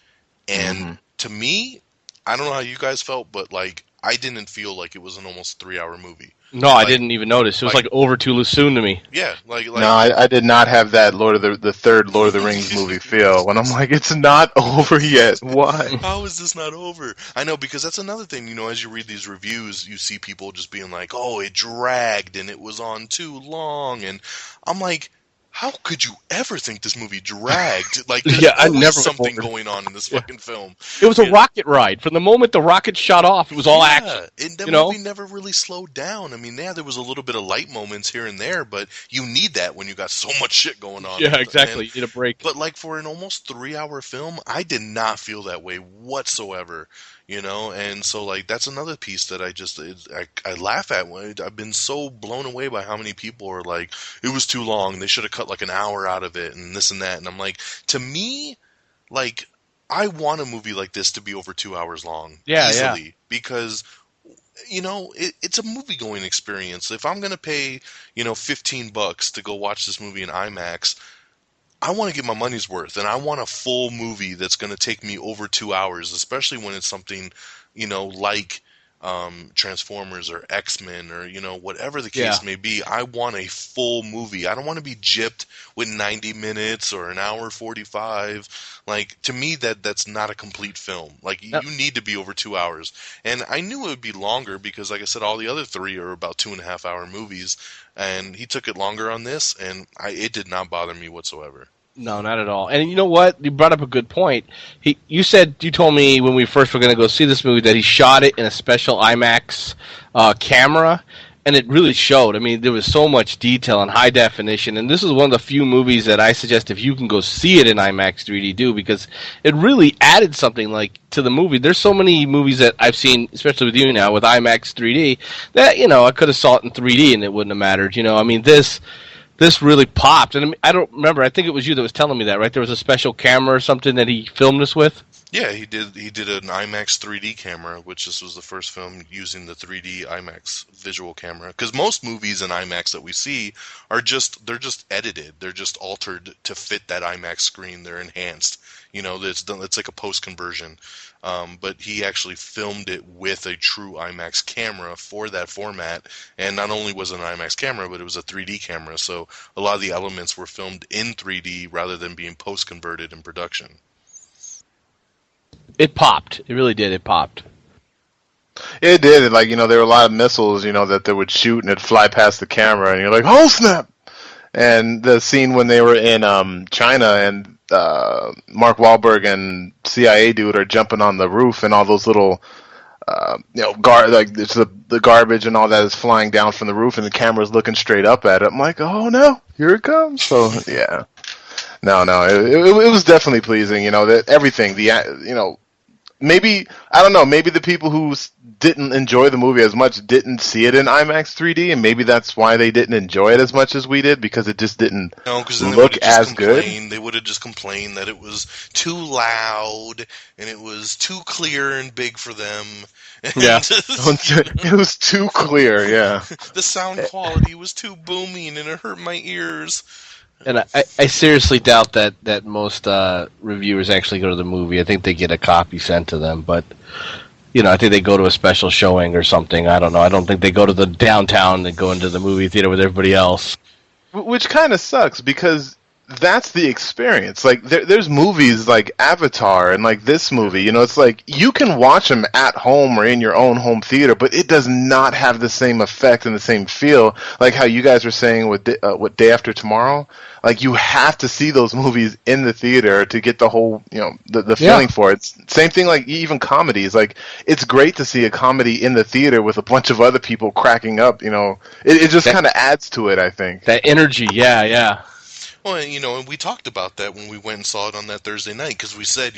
and to me, I don't know how you guys felt, but like, I didn't feel like it was an almost 3-hour movie. No, I didn't even notice. It was like over too soon to me. Yeah, like no, I did not have that the third Lord of the Rings movie feel when I'm like, it's not over yet. Why? How is this not over? I know, because that's another thing, you know, as you read these reviews, you see people just being like, oh, it dragged and it was on too long, and I'm like, how could you ever think this movie dragged? Like, there's always something going on in this fucking film. It was a rocket ride. From the moment the rocket shot off, it was all action. And the movie never really slowed down. I mean, there was a little bit of light moments here and there, but you need that when you got so much shit going on. Yeah, exactly. You need a break. But like for an almost 3-hour film, I did not feel that way whatsoever. And so like that's another piece that I laugh at. When I've been so blown away by how many people are like, it was too long, they should have cut like an hour out of it and this and that, and I'm like, to me, like, I want a movie like this to be over 2 hours long, easily, because it's a movie going experience. If I'm gonna pay $15 to go watch this movie in IMAX, I want to get my money's worth, and I want a full movie that's going to take me over 2 hours, especially when it's something, like Transformers or X-Men or, whatever the case may be. I want a full movie. I don't want to be gypped with 90 minutes or an hour 45. Like, to me, that's not a complete film. Like, you need to be over 2 hours. And I knew it would be longer because, like I said, all the other three are about 2.5 hour movies. And he took it longer on this, and it did not bother me whatsoever. No, not at all. And you know what? You brought up a good point. You told me when we first were going to go see this movie that he shot it in a special IMAX camera, and it really showed. I mean, there was so much detail and high definition, and this is one of the few movies that I suggest if you can go see it in IMAX 3D, do, because it really added something like to the movie. There's so many movies that I've seen, especially with you now, with IMAX 3D, that, I could have saw it in 3D and it wouldn't have mattered. I mean, this really popped, and I don't remember. I think it was you that was telling me that, right? There was a special camera or something that he filmed this with. Yeah, he did an IMAX 3D camera, which this was the first film using the 3D IMAX visual camera. Because most movies in IMAX that we see they're just edited. They're just altered to fit that IMAX screen. They're enhanced. It's like a post conversion. But he actually filmed it with a true IMAX camera for that format. And not only was it an IMAX camera, but it was a 3D camera. So a lot of the elements were filmed in 3D rather than being post converted in production. It popped. It really did. It popped. It did. Like, there were a lot of missiles, that they would shoot and it'd fly past the camera, and you're like, oh, snap! And the scene when they were in China and Mark Wahlberg and CIA dude are jumping on the roof, and all those little, it's the garbage and all that is flying down from the roof, and the camera's looking straight up at it. I'm like, oh, no, here it comes. So, yeah. No, it was definitely pleasing, that everything, maybe, I don't know, maybe the people who didn't enjoy the movie as much didn't see it in IMAX 3D, and maybe that's why they didn't enjoy it as much as we did, because it just didn't look as good. They would have just complained that it was too loud, and it was too clear and big for them. Yeah, it was too clear, yeah. The sound quality was too booming, and it hurt my ears. And I seriously doubt that most reviewers actually go to the movie. I think they get a copy sent to them, but I think they go to a special showing or something. I don't know. I don't think they go to the downtown and go into the movie theater with everybody else. Which kind of sucks, because that's the experience. Like, there's movies like Avatar and like this movie, it's like you can watch them at home or in your own home theater, but it does not have the same effect and the same feel, like how you guys were saying with Day After Tomorrow. Like, you have to see those movies in the theater to get the whole, the feeling for it. Same thing, like even comedies. Like, it's great to see a comedy in the theater with a bunch of other people cracking up. It just kind of adds to it, I think. That energy, yeah. Well, and we talked about that when we went and saw it on that Thursday night, because we said,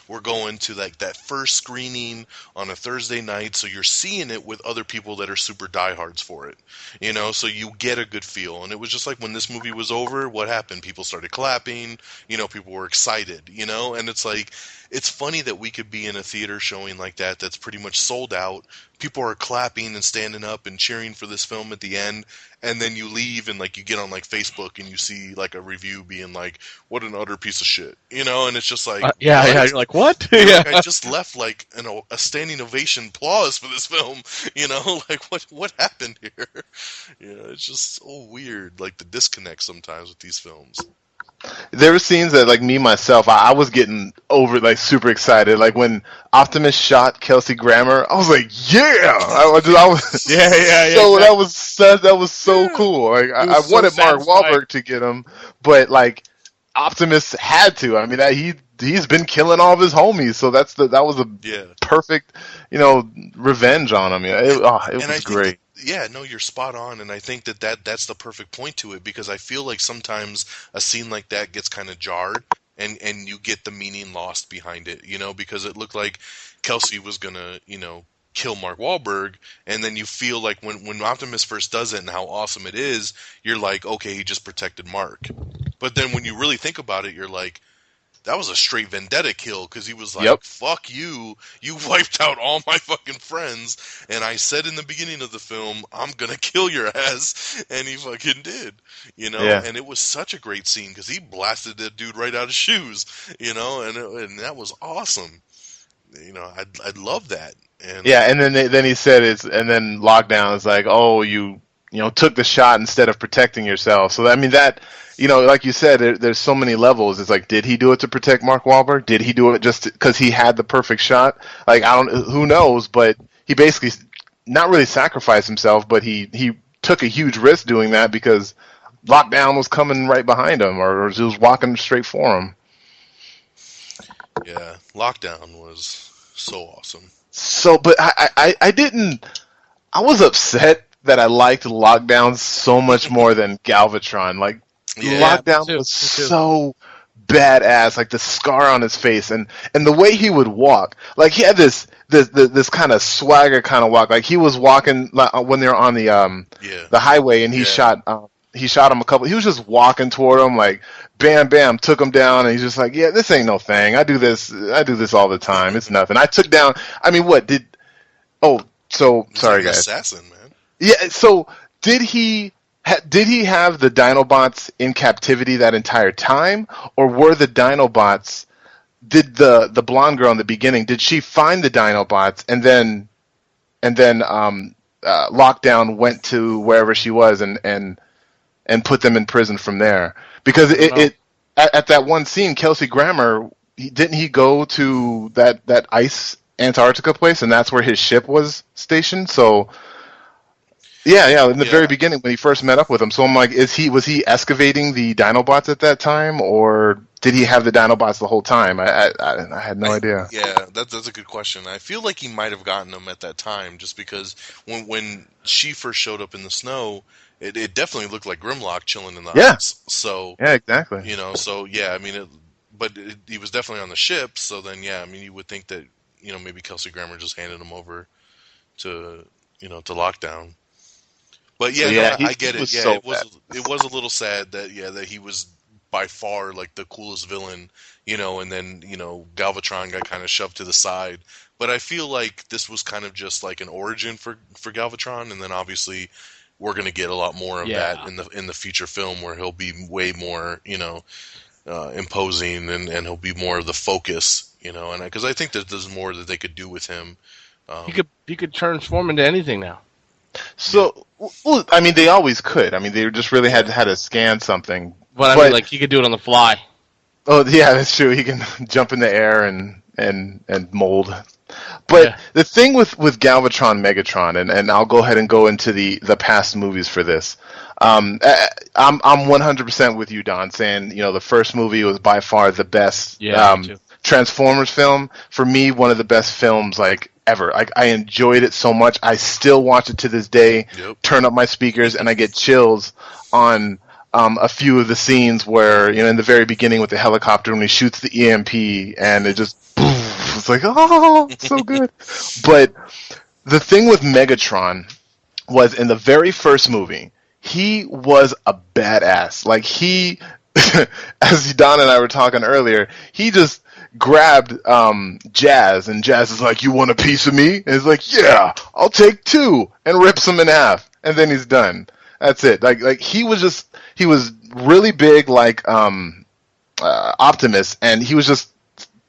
we're going to like that first screening on a Thursday night, so you're seeing it with other people that are super diehards for it, so you get a good feel. And it was just like when this movie was over, what happened? People started clapping, people were excited, and it's like, it's funny that we could be in a theater showing like that's pretty much sold out. People are clapping and standing up and cheering for this film at the end, and then you leave and like you get on like Facebook and you see like a review being like, "What an utter piece of shit," and it's just like, yeah, you're like, what? Like, I just left like a standing ovation applause for this film, like what happened here? It's just so weird, like the disconnect sometimes with these films. There were scenes that, like, me myself, I was getting super excited. Like when Optimus shot Kelsey Grammer, I was like, yeah! I was yeah. So that was so cool. Like, I wanted Mark Wahlberg to get him, but like Optimus had to. I mean, he's been killing all of his homies, so that was a perfect, revenge on him. Yeah, it was great. Yeah, no, you're spot on, and I think that's the perfect point to it, because I feel like sometimes a scene like that gets kind of jarred, and you get the meaning lost behind it, because it looked like Kelsey was gonna, kill Mark Wahlberg, and then you feel like when Optimus first does it and how awesome it is, you're like, okay, he just protected Mark. But then when you really think about it, you're like, that was a straight vendetta kill, because he was like, fuck you, you wiped out all my fucking friends, and I said in the beginning of the film, I'm gonna kill your ass, and he fucking did, and it was such a great scene, because he blasted that dude right out of shoes, and that was awesome. I'd love that. And then he said and then Lockdown is like, oh, you took the shot instead of protecting yourself. So I mean that, like you said, there's so many levels. It's like, did he do it to protect Mark Wahlberg? Did he do it just because he had the perfect shot? Like, who knows? But he basically not really sacrificed himself, but he took a huge risk doing that because Lockdown was coming right behind him, or he was walking straight for him. Yeah, Lockdown was so awesome. So, but I was upset that I liked Lockdown so much more than Galvatron. Like, Lockdown was so badass, like the scar on his face and the way he would walk. Like, he had this kind of swagger kind of walk. Like, he was walking when they were on the highway, and he shot him a couple. He was just walking toward him, like, bam, bam, took him down, and he's just like, yeah, this ain't no thing. I do this all the time. It's nothing. I took down. I mean, what did? Oh, so sorry, guys. Assassin, man. Yeah. So did he have the Dinobots in captivity that entire time, or were the Dinobots? Did the blonde girl in the beginning? Did she find the Dinobots and then Lockdown went to wherever she was and put them in prison from there? Because at that one scene, Kelsey Grammer, didn't he go to that ice Antarctica place, and that's where his ship was stationed? So, in the very beginning when he first met up with him. So I'm like, was he excavating the Dinobots at that time, or did he have the Dinobots the whole time? I had no idea. Yeah, that's a good question. I feel like he might have gotten them at that time, just because when she first showed up in the snow, it definitely looked like Grimlock chilling in the ice. So yeah, exactly. I mean, he was definitely on the ship. So then, I mean, you would think that maybe Kelsey Grammer just handed him over to to Lockdown. But I get it. Yeah, it was a little sad that that he was by far like the coolest villain, and then Galvatron got kind of shoved to the side. But I feel like this was kind of just like an origin for Galvatron, and then obviously we're going to get a lot more of that in the feature film, where he'll be way more imposing, and he'll be more of the focus, and because I think that there's more that they could do with him. He could transform into anything now. So, well, I mean, they always could. I mean, they just really had to scan something. But I mean, like, he could do it on the fly. Oh, yeah, that's true. He can jump in the air and mold. But the thing with Galvatron, Megatron, and I'll go ahead and go into the past movies for this. I'm 100% with you, Don, saying the first movie was by far the best Transformers film. For me, one of the best films like ever. I enjoyed it so much. I still watch it to this day. Yep. Turn up my speakers and I get chills on a few of the scenes where in the very beginning with the helicopter when he shoots the EMP and it just it's like, oh, it's so good. But the thing with Megatron was in the very first movie, he was a badass. Like, he, as Don and I were talking earlier, he just grabbed Jazz, and Jazz is like, you want a piece of me? And he's like, yeah, I'll take two, and rips him in half, and then he's done. That's it. Like he was really big, like Optimus, and he was just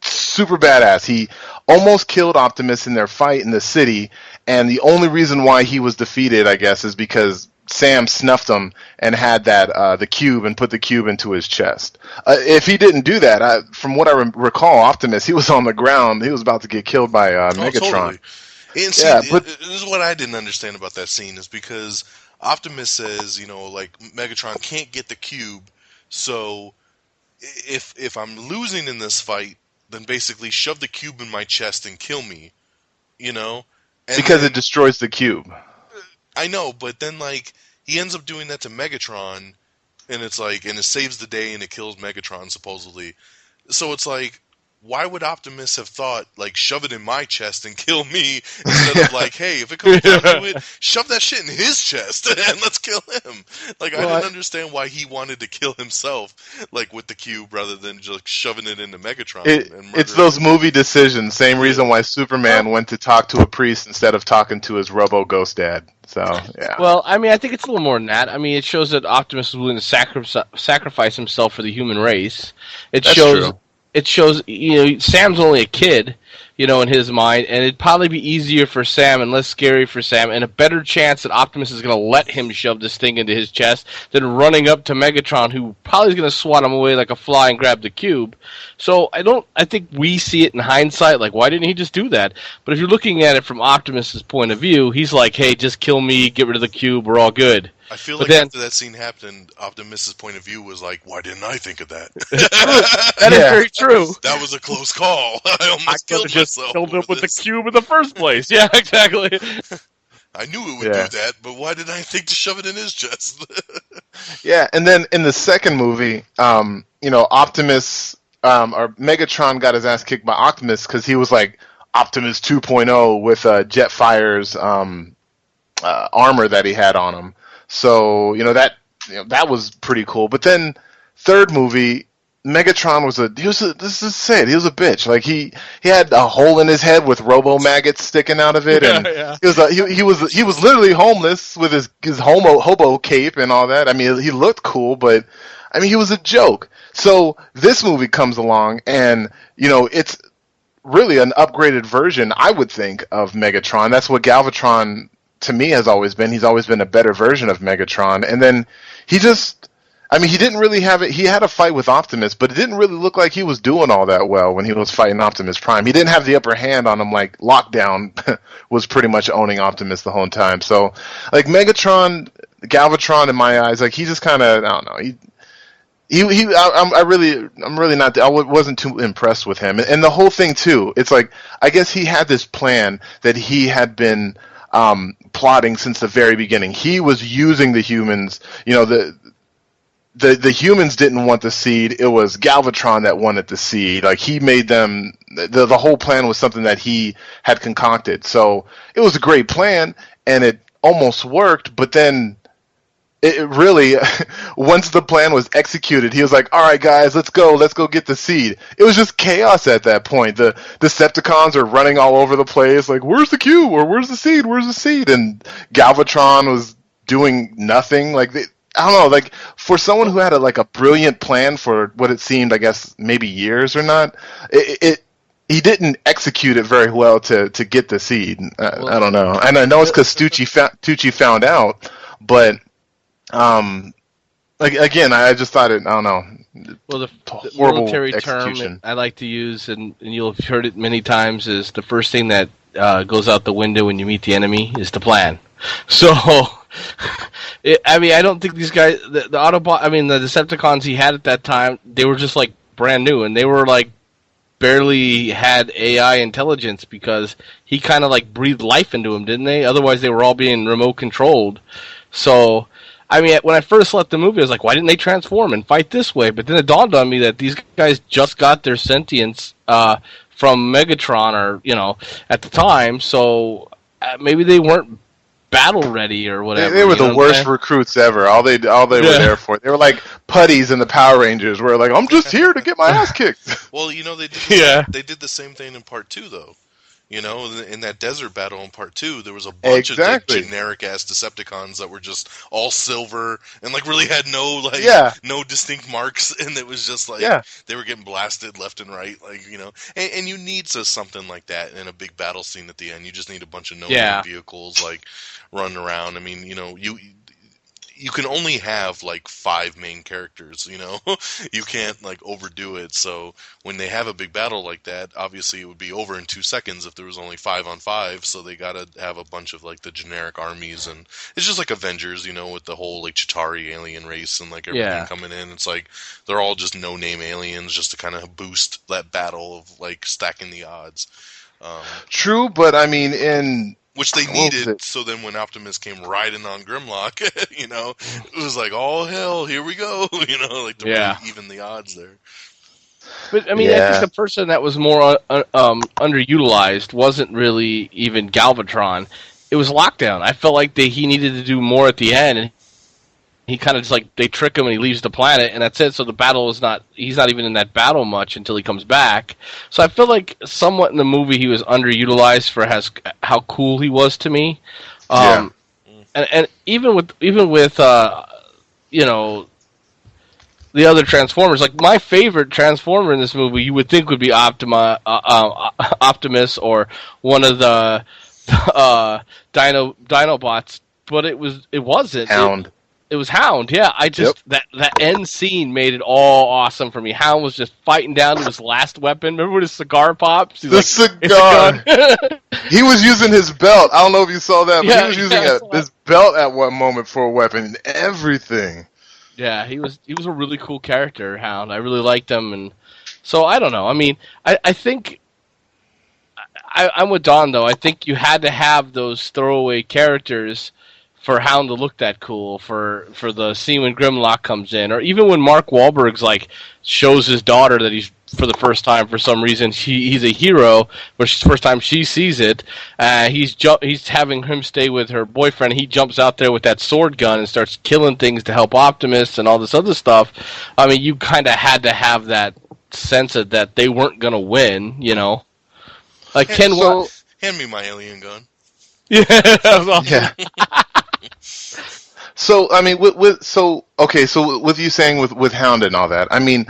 super badass. He almost killed Optimus in their fight in the city, and the only reason why he was defeated, I guess, is because Sam snuffed him and had the cube and put the cube into his chest. If he didn't do that, from what I recall, Optimus, he was on the ground. He was about to get killed by Megatron. Totally. And see, this is what I didn't understand about that scene, is because Optimus says, like, Megatron can't get the cube, so if I'm losing in this fight, then basically shove the cube in my chest and kill me, And because it destroys the cube. I know, but then, like, he ends up doing that to Megatron, and it's like, and it saves the day and it kills Megatron, supposedly. So it's like, why would Optimus have thought, like, shove it in my chest and kill me, instead of like, hey, if it comes down to it, shove that shit in his chest and let's kill him. Like, I didn't understand why he wanted to kill himself, like, with the cube, rather than just shoving it into Megatron. It's those movie decisions. Same reason why Superman went to talk to a priest instead of talking to his Robo-Ghost dad. So, yeah. Well, I mean, I think it's a little more than that. I mean, it shows that Optimus is willing to sacrifice himself for the human race. That's true. It shows, Sam's only a kid, in his mind, and it'd probably be easier for Sam and less scary for Sam, and a better chance that Optimus is going to let him shove this thing into his chest than running up to Megatron, who probably is going to swat him away like a fly and grab the cube. So I think we see it in hindsight, like, why didn't he just do that? But if you're looking at it from Optimus's point of view, he's like, hey, just kill me, get rid of the cube, we're all good. I feel like after that scene happened, Optimus' point of view was like, why didn't I think of that? That is very true. That was a close call. I almost killed myself. Killed him with the cube in the first place. Yeah, exactly. I knew it would do that, but why did I think to shove it in his chest? Yeah, and then in the second movie, Optimus, or Megatron got his ass kicked by Optimus because he was like Optimus 2.0 with Jetfire's armor that he had on him. So, that was pretty cool. But then, third movie, Megatron was a bitch. Like, he had a hole in his head with robo maggots sticking out of it, and he was literally homeless with his hobo cape and all that. I mean, he looked cool, but I mean, he was a joke. So this movie comes along, and it's really an upgraded version, I would think, of Megatron. That's what Galvatron, to me, has always been. He's always been a better version of Megatron. And then he didn't really have it. He had a fight with Optimus, but it didn't really look like he was doing all that well when he was fighting Optimus Prime. He didn't have the upper hand on him like Lockdown was pretty much owning Optimus the whole time. So, like, Megatron, Galvatron, in my eyes, like, he just kind of, I don't know, I'm really not. I wasn't too impressed with him, and the whole thing too. It's like, I guess he had this plan that he had been plotting since the very beginning. He was using the humans. The humans didn't want the seed. It was Galvatron that wanted the seed. Like, he made them. The whole plan was something that he had concocted. So it was a great plan, and it almost worked. But then, it really, once the plan was executed, he was like, all right, guys, let's go get the seed. It was just chaos at that point. The Decepticons are running all over the place, like, where's the cube, or where's the seed? And Galvatron was doing nothing. Like, I don't know, like, for someone who had a brilliant plan for what it seemed, I guess, maybe years or not, he didn't execute it very well to get the seed. I don't know. And I know it's because Tucci found out, but again, I just thought it. I don't know. Well, the military term I like to use, and you'll have heard it many times, is the first thing that goes out the window when you meet the enemy is the plan. So, I don't think these guys, the Autobot, the Decepticons he had at that time, they were just like brand new, and they were like barely had AI intelligence because he kind of like breathed life into them, didn't they? Otherwise, they were all being remote controlled. So, when I first left the movie, I was like, why didn't they transform and fight this way? But then it dawned on me that these guys just got their sentience from Megatron, or, at the time, so maybe they weren't battle ready or whatever. They were the worst recruits ever. All they were there for. They were like putties in the Power Rangers, where like, I'm just here to get my ass kicked. Well, they did the same thing in Part 2, though. In that desert battle in Part 2, there was a bunch of like, generic-ass Decepticons that were just all silver and like really had no distinct marks, and it was just like they were getting blasted left and right, like, and you need something like that in a big battle scene at the end. You just need a bunch of no-name vehicles like running around. I mean, you can only have like 5 main characters, you can't like overdo it. So when they have a big battle like that, obviously it would be over in 2 seconds if there was only 5 on 5. So they got to have a bunch of like the generic armies, and it's just like Avengers, with the whole like Chitauri alien race and like everything coming in. It's like they're all just no-name aliens just to kind of boost that battle of like stacking the odds. True, but I mean which they needed, so then when Optimus came riding on Grimlock, it was like, oh hell, here we go, like to really even the odds there. But I mean, I think the person that was more underutilized wasn't really even Galvatron. It was Lockdown. I felt like he needed to do more at the end, and he kind of just like they trick him and he leaves the planet, and that's it. So the battle is not. He's not even in that battle much until he comes back. So I feel like somewhat in the movie he was underutilized for how cool he was to me. And even with you know, the other Transformers, like my favorite Transformer in this movie, you would think would be Optimus or one of the Dinobots, but it wasn't. Hound. It was Hound, yeah. I just that end scene made it all awesome for me. Hound was just fighting down to his last weapon. Remember when his cigar pops? He's cigar. He was using his belt. I don't know if you saw that, but he was using his belt at one moment for a weapon and everything. Yeah, he was a really cool character, Hound. I really liked him, and so I don't know. I mean, I think I'm with Don though. I think you had to have those throwaway characters for Hound to look that cool, for the scene when Grimlock comes in, or even when Mark Wahlberg's like shows his daughter that he's for the first time for some reason he's a hero, but it's the first time she sees it. He's having him stay with her boyfriend. He jumps out there with that sword gun and starts killing things to help Optimus and all this other stuff. I mean, you kind of had to have that sense of that they weren't gonna win, you know. Like hand me my alien gun. Yeah, that was awesome. Yeah. So I mean, so with you saying with Hound and all that, I mean,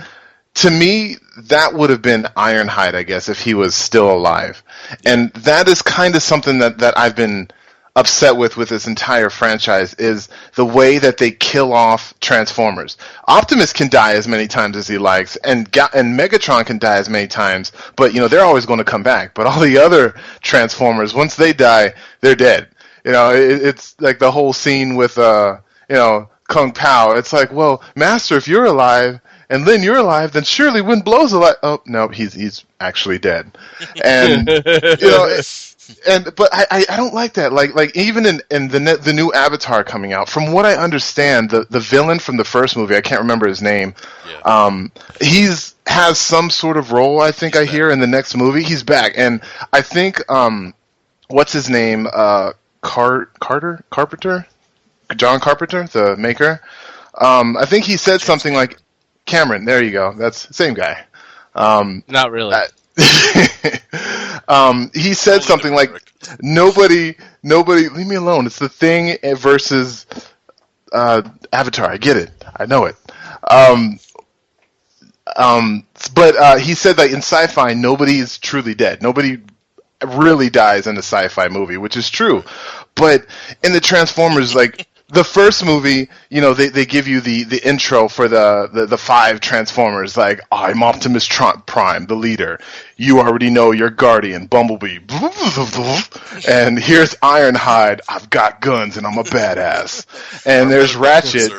to me that would have been Ironhide, I guess, if he was still alive, and that is kind of something that I've been upset with this entire franchise is the way that they kill off Transformers. Optimus can die as many times as he likes, and Megatron can die as many times, but you know they're always going to come back. But all the other Transformers, once they die, they're dead. You know, it's like the whole scene with, Kung Pao. It's like, well, Master, if you're alive, and Lin, you're alive, then surely Wind Blow's alive. Oh, no, he's actually dead. And, but I don't like that. Like even in the new Avatar coming out, from what I understand, the villain from the first movie, I can't remember his name, has some sort of role, I think I hear, in the next movie. He's back. And I think, what's his name, Carpenter? John Carpenter, the maker. I think he said something like Cameron. There you go. That's the same guy. Not really. He said something like, "Nobody, leave me alone. It's the Thing versus Avatar. I get it. I know it." But he said that in sci-fi, nobody is truly dead. Nobody really dies in a sci-fi movie, which is true. But in the Transformers, like the first movie, you know, they give you the intro for the 5 Transformers, like, I'm Optimus Prime, the leader. You already know your guardian, Bumblebee. And here's Ironhide. I've got guns and I'm a badass. And there's Ratchet.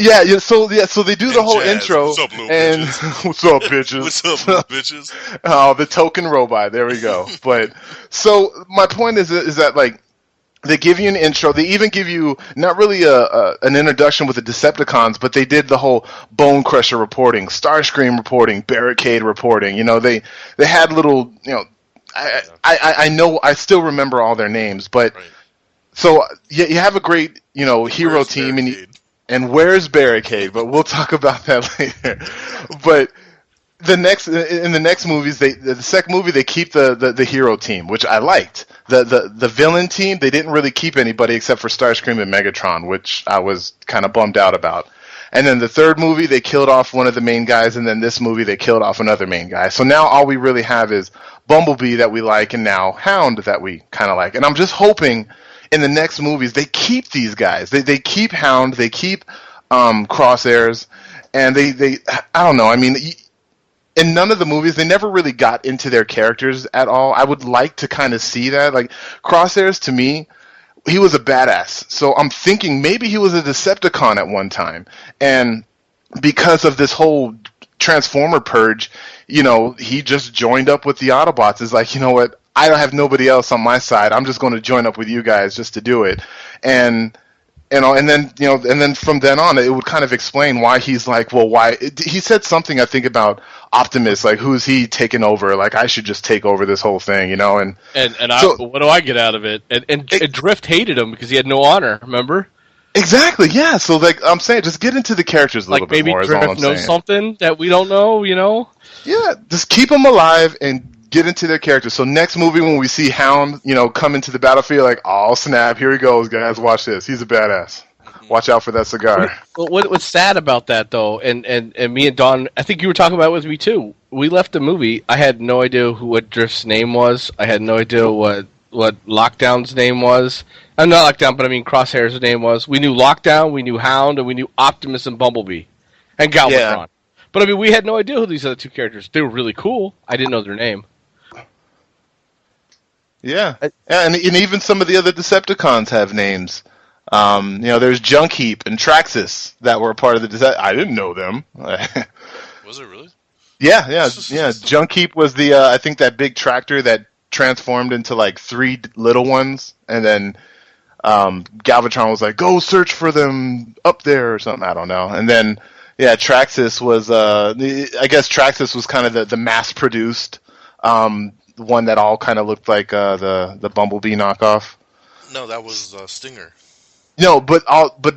Yeah, so they do the whole intro. What's up, little and bitches? What's up, bitches? What's up, little bitches? Oh, the token robot. There we go. But so my point is that like, they give you an intro. They even give you not really an introduction with the Decepticons, but they did the whole Bone Crusher reporting, Starscream reporting, Barricade reporting. You know, they had little, you know, I know, I still remember all their names, but so you have a great, you know, hero team, and where's Barricade? But we'll talk about that later. But in the next movies, the second movie they keep the hero team, which I liked. The villain team, they didn't really keep anybody except for Starscream and Megatron, which I was kind of bummed out about. And then the third movie, they killed off one of the main guys, and then this movie, they killed off another main guy. So now all we really have is Bumblebee that we like, and now Hound that we kind of like. And I'm just hoping in the next movies they keep these guys. They keep Hound, they keep Crosshairs, and they I don't know. I mean, in none of the movies, they never really got into their characters at all. I would like to kind of see that. Like, Crosshairs, to me, he was a badass. So I'm thinking maybe he was a Decepticon at one time. And because of this whole Transformer purge, you know, he just joined up with the Autobots. It's like, you know what, I don't have nobody else on my side. I'm just going to join up with you guys just to do it. And and then from then on, it would kind of explain why he's like, well, why he said something I think about Optimus, like who's he taking over? Like I should just take over this whole thing, and what do I get out of it? And Drift hated him because he had no honor. Remember? Exactly. Yeah. So like I'm saying, just get into the characters a little bit more. Like maybe Drift knows something that we don't know. Yeah. Just keep them alive and get into their characters. So next movie when we see Hound, come into the battlefield, like, oh snap, here he goes, guys, watch this. He's a badass. Watch out for that cigar. What's sad about that though, and me and Don, I think you were talking about it with me too. We left the movie. I had no idea what Drift's name was. I had no idea what Lockdown's name was. I'm not Lockdown, but I mean Crosshair's name was. We knew Lockdown, we knew Hound, and we knew Optimus and Bumblebee, and Galvatron. Yeah. But I mean, we had no idea who these other two characters. They were really cool. I didn't know their name. Yeah, and even some of the other Decepticons have names. There's Junk Heap and Traxxas that were a part of the I didn't know them. Was it really? Yeah. Junk Heap was the I think that big tractor that transformed into like 3 little ones, and then Galvatron was like, "Go search for them up there" or something. I don't know. And then Traxxas was I guess Traxxas was kind of the mass-produced one that all kind of looked like the Bumblebee knockoff. No, that was Stinger. No, but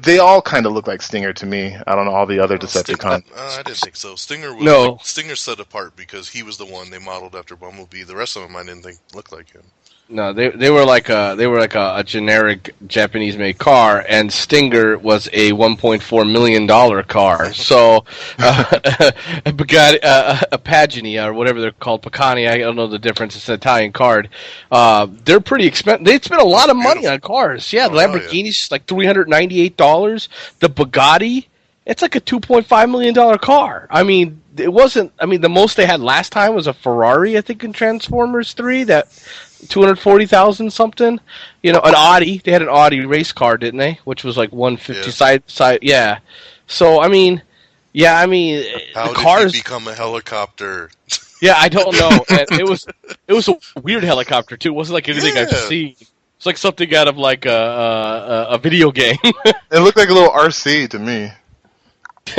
they all kind of look like Stinger to me. I don't know all the other Decepticons. I didn't think so. Stinger was Stinger set apart because he was the one they modeled after Bumblebee. The rest of them I didn't think looked like him. No, they were like a generic Japanese-made car, and Stinger was a $1.4 million car. So a Bugatti, a Pagani or whatever they're called, Picani. I don't know the difference. It's an Italian card. They're pretty expensive. They spent a lot of money on cars. Yeah, the Lamborghini's like $398. The Bugatti, it's like a $2.5 million car. I mean, it wasn't. I mean, the most they had last time was a Ferrari, I think, in Transformers 3. That. 240,000 something, an Audi. They had an Audi race car, didn't they? Which was like 150 side. Yeah. So how the cars did he become a helicopter? Yeah, I don't know. And it was a weird helicopter too. It wasn't like anything I've seen. It's like something out of like a video game. It looked like a little RC to me.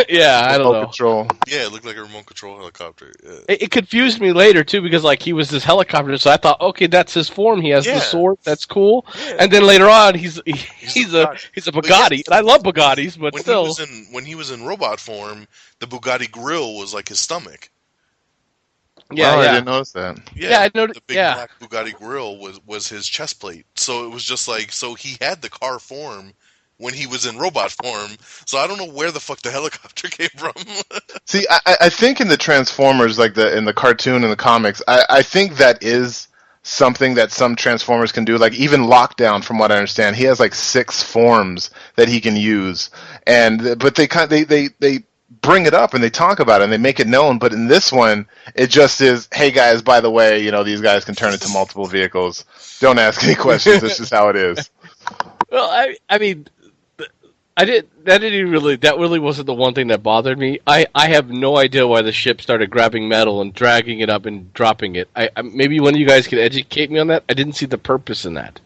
Yeah, I don't know. Control. Yeah, it looked like a remote control helicopter. Yeah. It confused me later too because like he was this helicopter, so I thought, okay, that's his form. He has the sword. That's cool. Yeah. And then later on, he's a Bugatti, and I love Bugattis, but still. When he was in robot form, the Bugatti grill was like his stomach. Yeah, I didn't notice that. Yeah, I noticed. The big black Bugatti grill was his chest plate. So it was just like he had the car form when he was in robot form, so I don't know where the fuck the helicopter came from. See, I think in the Transformers, like in the cartoon and the comics, I think that is something that some Transformers can do. Like even Lockdown, from what I understand, he has like 6 forms that he can use, but they bring it up and they talk about it and they make it known. But in this one, it just is, hey guys, by the way, really, these guys can turn into multiple vehicles. Don't ask any questions. That's just how it is. Well, I mean. That really wasn't the one thing that bothered me. I have no idea why the ship started grabbing metal and dragging it up and dropping it. Maybe one of you guys could educate me on that. I didn't see the purpose in that.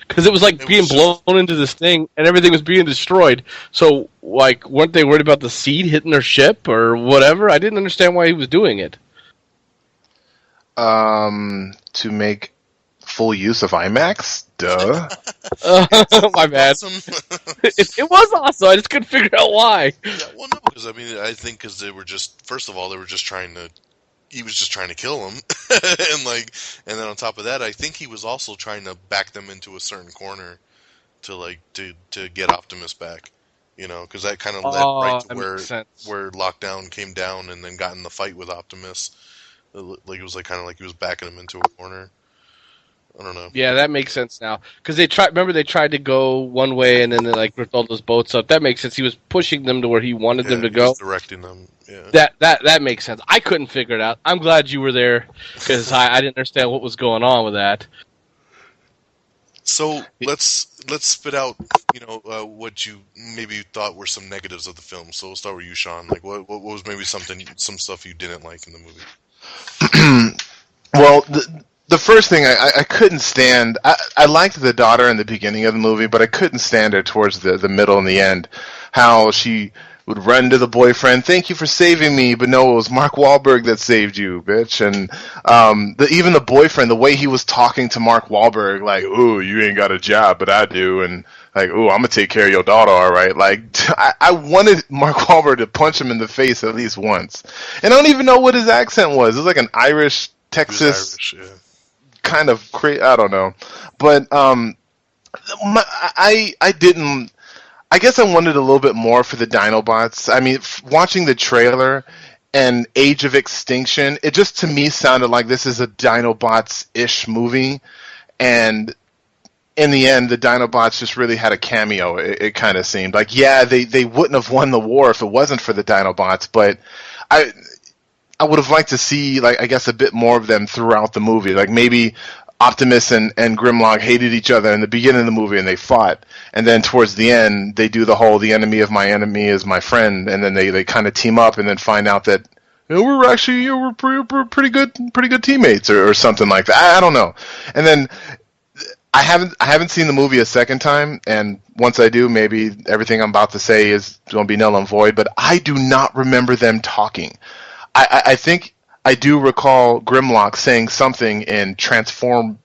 Because it was like being blown into this thing and everything was being destroyed. So, like, weren't they worried about the seed hitting their ship or whatever? I didn't understand why he was doing it. To make full use of IMAX? Duh. My bad. Awesome. It was awesome. I just couldn't figure out why. Yeah, well, no, because I think because they were just, first of all, they were just trying to. He was just trying to kill him, and then on top of that, I think he was also trying to back them into a certain corner to get Optimus back. Because that kind of led right to where Lockdown came down and then got in the fight with Optimus. Like it was kind of like he was backing him into a corner. I don't know. Yeah, that makes sense now. Because they tried to go one way and then they ripped all those boats up. That makes sense. He was pushing them to where he wanted them to go. He was directing them. Yeah. That makes sense. I couldn't figure it out. I'm glad you were there because I didn't understand what was going on with that. So let's spit out what you maybe thought were some negatives of the film. So we'll start with you, Sean. Like what was maybe some stuff you didn't like in the movie? Well, the first thing I couldn't stand. I liked the daughter in the beginning of the movie, but I couldn't stand her towards the middle and the end. How she would run to the boyfriend, "Thank you for saving me," but no, it was Mark Wahlberg that saved you, bitch. And even the boyfriend, the way he was talking to Mark Wahlberg, like, "Ooh, you ain't got a job, but I do," and like, "Ooh, I'm gonna take care of your daughter, all right." Like, I wanted Mark Wahlberg to punch him in the face at least once. And I don't even know what his accent was. It was like an Irish, Texas, kind of I don't know, but I didn't. I guess I wanted a little bit more for the Dinobots. I mean, watching the trailer and Age of Extinction, it just to me sounded like this is a Dinobots-ish movie, and in the end, the Dinobots just really had a cameo. It kind of seemed like, yeah, they wouldn't have won the war if it wasn't for the Dinobots, but I would have liked to see, like, I guess, a bit more of them throughout the movie. Like, maybe Optimus and Grimlock hated each other in the beginning of the movie and they fought. And then towards the end, they do the whole, the enemy of my enemy is my friend. And then they kind of team up and then find out that, you know, we're actually, you know, we're pretty good teammates or something like that. I don't know. And then I haven't seen the movie a second time. And once I do, maybe everything I'm about to say is going to be null and void. But I do not remember them talking. I think I do recall Grimlock saying something in Transformish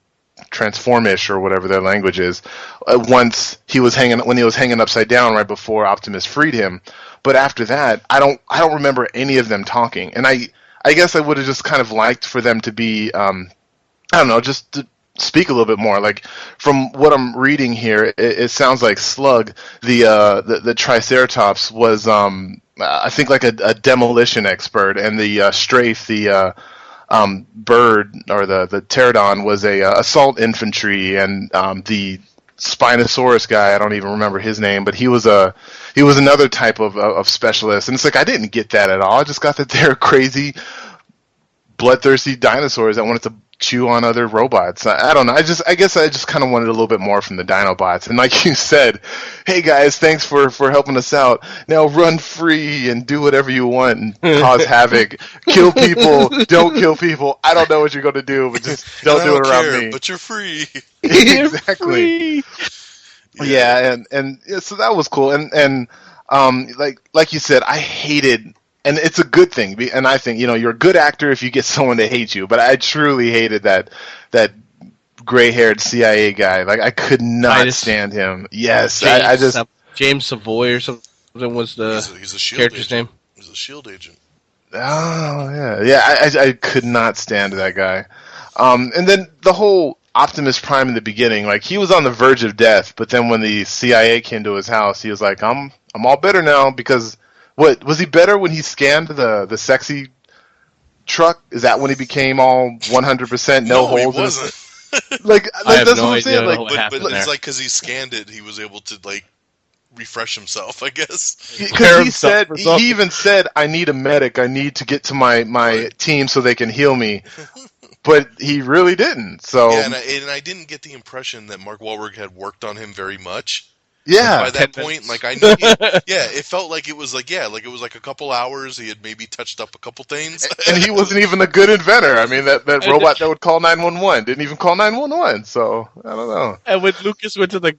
or whatever their language is. Once when he was hanging upside down right before Optimus freed him. But after that, I don't remember any of them talking. And I guess I would have just kind of liked for them to be, I don't know, just to speak a little bit more. Like from what I'm reading here, it sounds like Slug, the Triceratops was, I think like a demolition expert, and the Strafe, the bird or the pterodon was a assault infantry, and the Spinosaurus guy, I don't even remember his name, but he was another type of specialist. And it's like I didn't get that at all. I just got that they're crazy, bloodthirsty dinosaurs that wanted to chew on other robots. I don't know. I guess I just kind of wanted a little bit more from the Dinobots. And like you said, hey guys, thanks for helping us out. Now run free and do whatever you want and cause havoc. Kill people, don't kill people. I don't know what you're going to do, but just don't do it around me. But you're free. Exactly. Yeah, and so that was cool. And like you said, I hated. And it's a good thing, and I think, you know, you're a good actor if you get someone to hate you. But I truly hated that gray-haired CIA guy. Like, I could not stand him. Yes, I just James Savoy or something was he's a SHIELD character's agent. name. He's a SHIELD agent. Oh yeah. I could not stand that guy. And then the whole Optimus Prime in the beginning, like he was on the verge of death, but then when the CIA came to his house, he was like, I'm all better now because. What was he better when he scanned the sexy truck? Is that when he became all 100% no holds? He wasn't. Like I that's have no what I'm saying. idea Like, what happened but there. it's like because he scanned it, he was able to like refresh himself, I guess. Because he even said, "I need a medic. I need to get to my team so they can heal me." But he really didn't. So yeah, and I didn't get the impression that Mark Wahlberg had worked on him very much. Yeah. By that point, like I knew, it felt like it was like it was like a couple hours. He had maybe touched up a couple things, and he wasn't even a good inventor. I mean, that robot that would call 911 didn't even call 911. So I don't know. And when Lucas went to the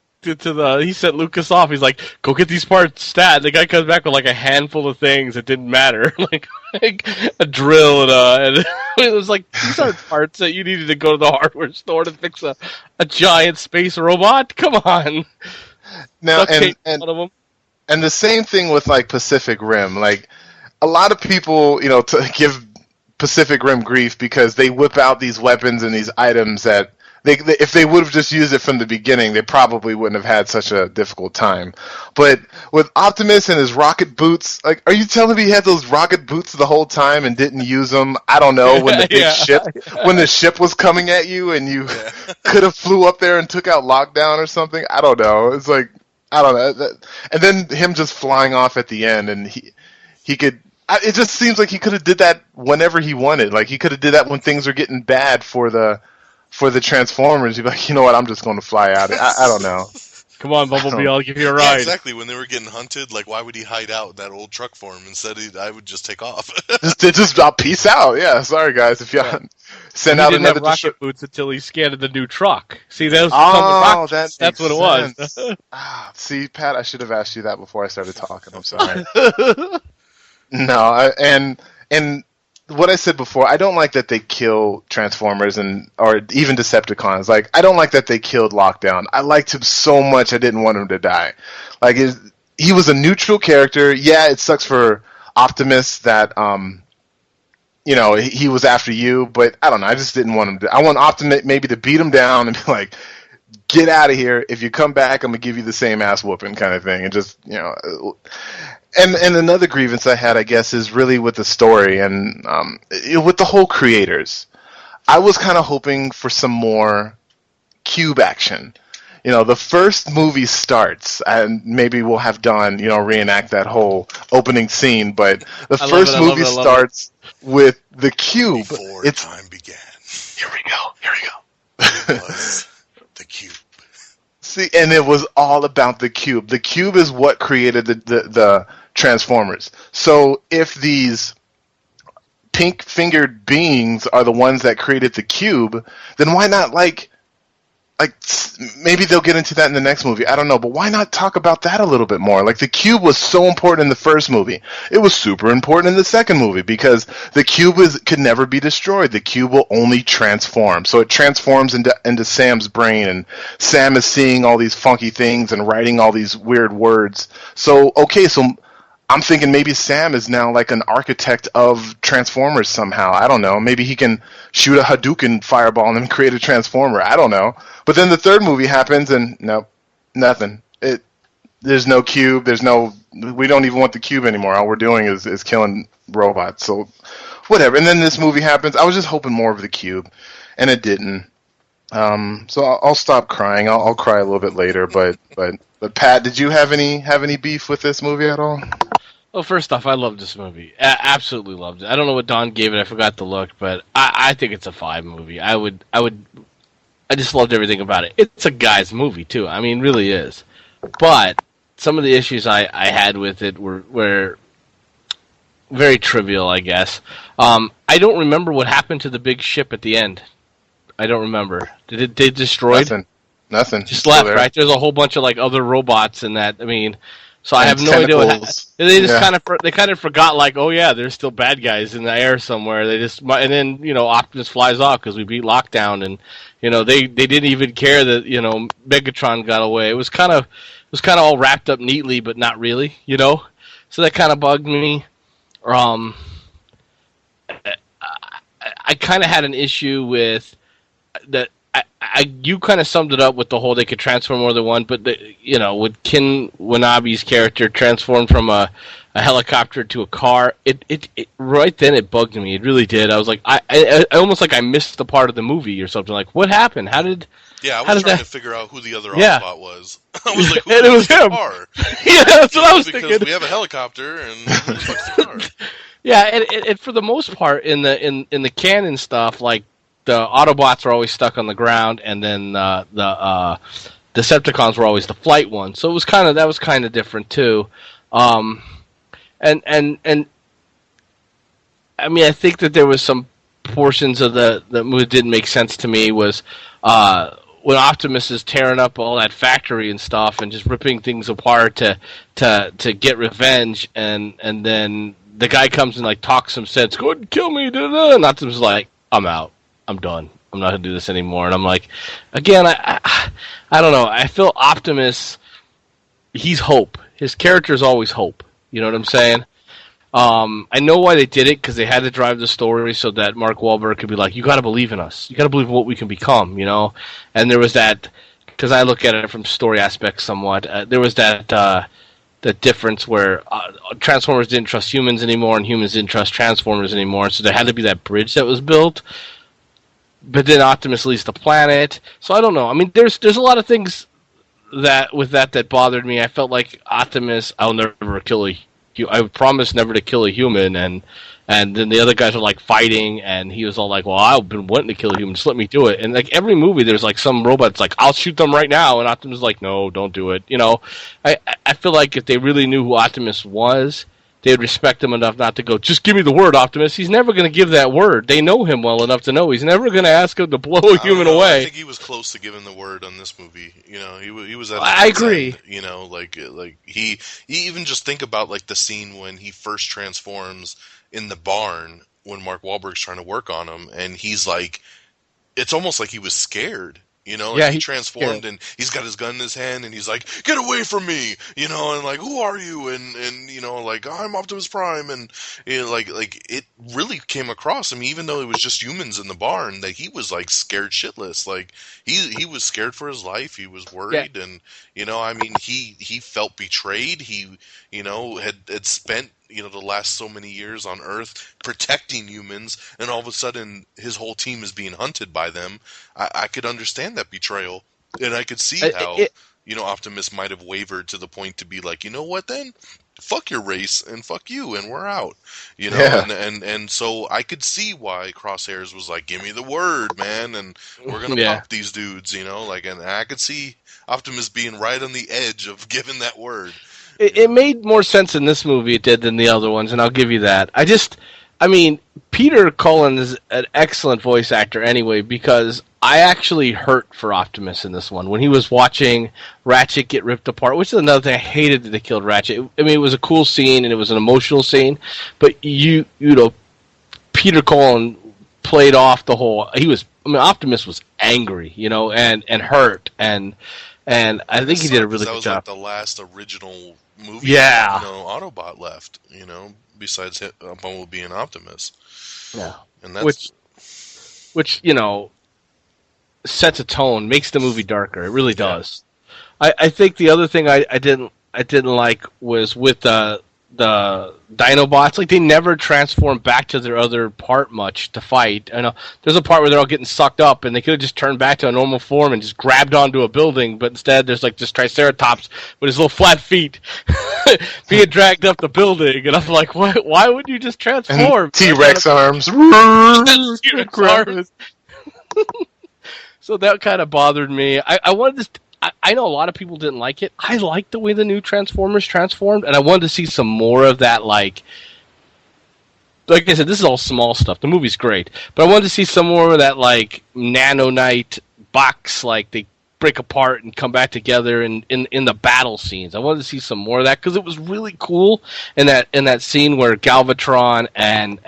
he sent Lucas off. He's like, "Go get these parts stat." The guy comes back with like a handful of things that didn't matter, like a drill and it was like these aren't parts that you needed to go to the hardware store to fix a giant space robot. Come on. Now and the same thing with like Pacific Rim. Like a lot of people, you know, to give Pacific Rim grief because they whip out these weapons and these items that if they would have just used it from the beginning, they probably wouldn't have had such a difficult time. But with Optimus and his rocket boots, like, are you telling me he had those rocket boots the whole time and didn't use them? I don't know, when the big when the ship was coming at you and you could have flew up there and took out Lockdown or something. I don't know. It's like, I don't know. And then him just flying off at the end, and he could. It just seems like he could have did that whenever he wanted. Like he could have did that when things were getting bad for the Transformers. You'd be like, you know what? I'm just going to fly out. I don't know. Come on, Bumblebee, I'll give you a ride. Yeah, exactly. When they were getting hunted, like, why would he hide out in that old truck for him? Instead, I would just take off. just peace out. Yeah, sorry guys. If y'all Send He out didn't another have rocket boots until he scanned the new truck. See, that was that's what it was. See, Pat, I should have asked you that before I started talking. I'm sorry. And what I said before, I don't like that they kill Transformers or even Decepticons. Like, I don't like that they killed Lockdown. I liked him so much, I didn't want him to die. Like, he was a neutral character. Yeah, it sucks for Optimus that he was after you, but I don't know. I just didn't want him to. I want Optimus maybe to beat him down and be like, "Get out of here! If you come back, I'm gonna give you the same ass whooping," kind of thing. And just And another grievance I had, I guess, is really with the story and with the whole creators. I was kind of hoping for some more cube action. The first movie starts, and maybe we'll have Don, reenact that whole opening scene, but the first movie starts with the cube. Before time began. Here we go. It was the cube. See, and it was all about the cube. The cube is what created the Transformers. So if these pink-fingered beings are the ones that created the cube, then why not, maybe they'll get into that in the next movie. I don't know, but why not talk about that a little bit more? Like, the cube was so important in the first movie. It was super important in the second movie because the cube could never be destroyed. The cube will only transform. So it transforms into Sam's brain, and Sam is seeing all these funky things and writing all these weird words. So I'm thinking maybe Sam is now like an architect of Transformers somehow. I don't know. Maybe he can shoot a Hadouken fireball and then create a Transformer. I don't know. But then the third movie happens and nope, nothing. There's no cube. We don't even want the cube anymore. All we're doing is killing robots. So whatever. And then this movie happens. I was just hoping more of the cube, and it didn't. So I'll stop crying. I'll cry a little bit later. But Pat, did you have any beef with this movie at all? Well, first off, I loved this movie. Absolutely loved it. I don't know what Don gave it. I forgot to look, but I think it's a 5 movie. I just loved everything about it. It's a guy's movie too. I mean, it really is. But some of the issues I had with it were very trivial, I guess. I don't remember what happened to the big ship at the end. I don't remember. Did it destroyed? Nothing. Just left, right? There's a whole bunch of other robots in that. I mean, so I have no idea what happened. They just kind of forgot, oh yeah, there's still bad guys in the air somewhere. And then Optimus flies off because we beat Lockdown, and they didn't even care that Megatron got away. It was kind of all wrapped up neatly, but not really, So that kind of bugged me. I kind of had an issue with that. You kind of summed it up with the whole they could transform more than one, but with Ken Wanabe's character transformed from a helicopter to a car, it right then it bugged me. It really did. I was like, I almost like I missed the part of the movie or something. Like, what happened? How did? Yeah, I was trying to figure out who the other Autobot was. I was like, and it was him. Car? Yeah, that's what I was thinking. Because we have a helicopter and the car. Yeah, and for the most part in the canon stuff, the Autobots were always stuck on the ground, and then the Decepticons were always the flight ones. So that was kind of different too. And I mean, I think that there was some portions of the movie that didn't make sense to me. Was when Optimus is tearing up all that factory and stuff, and just ripping things apart to get revenge, and then the guy comes and talks some sense, go ahead and kill me, and Optimus is like, I'm out. I'm done. I'm not going to do this anymore. And I'm like, again, I don't know. I feel Optimus, he's hope. His character is always hope. You know what I'm saying? I know why they did it, because they had to drive the story so that Mark Wahlberg could be like, you got to believe in us. You got to believe in what we can become, And there was that, because I look at it from story aspects somewhat, there was that difference where Transformers didn't trust humans anymore and humans didn't trust Transformers anymore. So there had to be that bridge that was built. But then Optimus leaves the planet. So I don't know. I mean, there's a lot of things that bothered me. I felt like Optimus, I'll never kill I promise never to kill a human, and then the other guys are fighting, and he was all like, well, I've been wanting to kill a human, just let me do it. And every movie there's some robots I'll shoot them right now, and Optimus is like, no, don't do it. I feel like if they really knew who Optimus was, they would respect him enough not to go, just give me the word, Optimus. He's never going to give that word. They know him well enough to know he's never going to ask him to blow a human away. I think he was close to giving the word on this movie. You know, he was at. I agree. End, you know, like he even just think about like the scene when he first transforms in the barn when Mark Wahlberg's trying to work on him, and he's like, it's almost like he was scared. You know, like he transformed and he's got his gun in his hand and he's like, get away from me, you know, and like, who are you? And you know, like, I'm Optimus Prime. And you know, like it really came across. I mean, even though it was just humans in the barn, that he was like scared shitless. Like he was scared for his life. He was worried. And, you know, I mean, he felt betrayed. He, you know, had spent, you know, the last so many years on Earth protecting humans, and all of a sudden his whole team is being hunted by them. I could understand that betrayal, and I could see how, you know, Optimus might have wavered to the point to be like, you know what, then fuck your race and fuck you, and we're out, you know. And so I could see why Crosshairs was like, give me the word, man, and we're gonna pump these dudes, you know, like, and I could see Optimus being right on the edge of giving that word. It made more sense in this movie it did than the other ones, and I'll give you that. I mean, Peter Cullen is an excellent voice actor anyway, because I actually hurt for Optimus in this one. When he was watching Ratchet get ripped apart, which is another thing, I hated that they killed Ratchet. I mean, it was a cool scene, and it was an emotional scene, but you know, Peter Cullen played off the whole... Optimus was angry, you know, and hurt, and I think he did a really good job. That was like the last original movie, you know, Autobot left, you know, besides Bumblebee and Optimus. Yeah, and that's which you know sets a tone, makes the movie darker. It really does. I think the other thing I didn't like was with the Dinobots. Like, they never transformed back to their other part much to fight. I know there's a part where they're all getting sucked up, and they could have just turned back to a normal form and just grabbed onto a building, but instead there's like this Triceratops with his little flat feet being dragged up the building, and I'm like, what? Why would you just transform? And T-Rex arms. T-Rex arms. So that kind of bothered me. I wanted this. I know a lot of people didn't like it. I liked the way the new Transformers transformed, and I wanted to see some more of that, like I said, this is all small stuff. The movie's great, but I wanted to see some more of that, like, Nanonite box, like, they break apart and come back together in the battle scenes. I wanted to see some more of that, because it was really cool in that scene where Galvatron and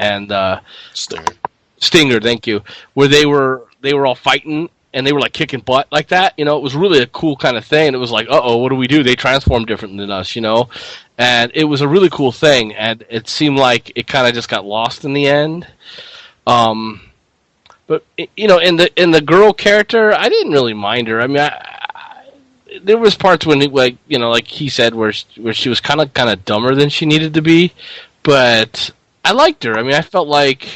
Stinger, thank you, where they were all fighting, and they were like kicking butt like that, you know. It was really a cool kind of thing. It was like, what do we do? They transform different than us, you know. And it was a really cool thing, and it seemed like it kind of just got lost in the end. But you know, in the girl character, I didn't really mind her. I mean, there was parts when, like, you know, like he said, where she was kind of dumber than she needed to be, but I liked her. I mean, I felt like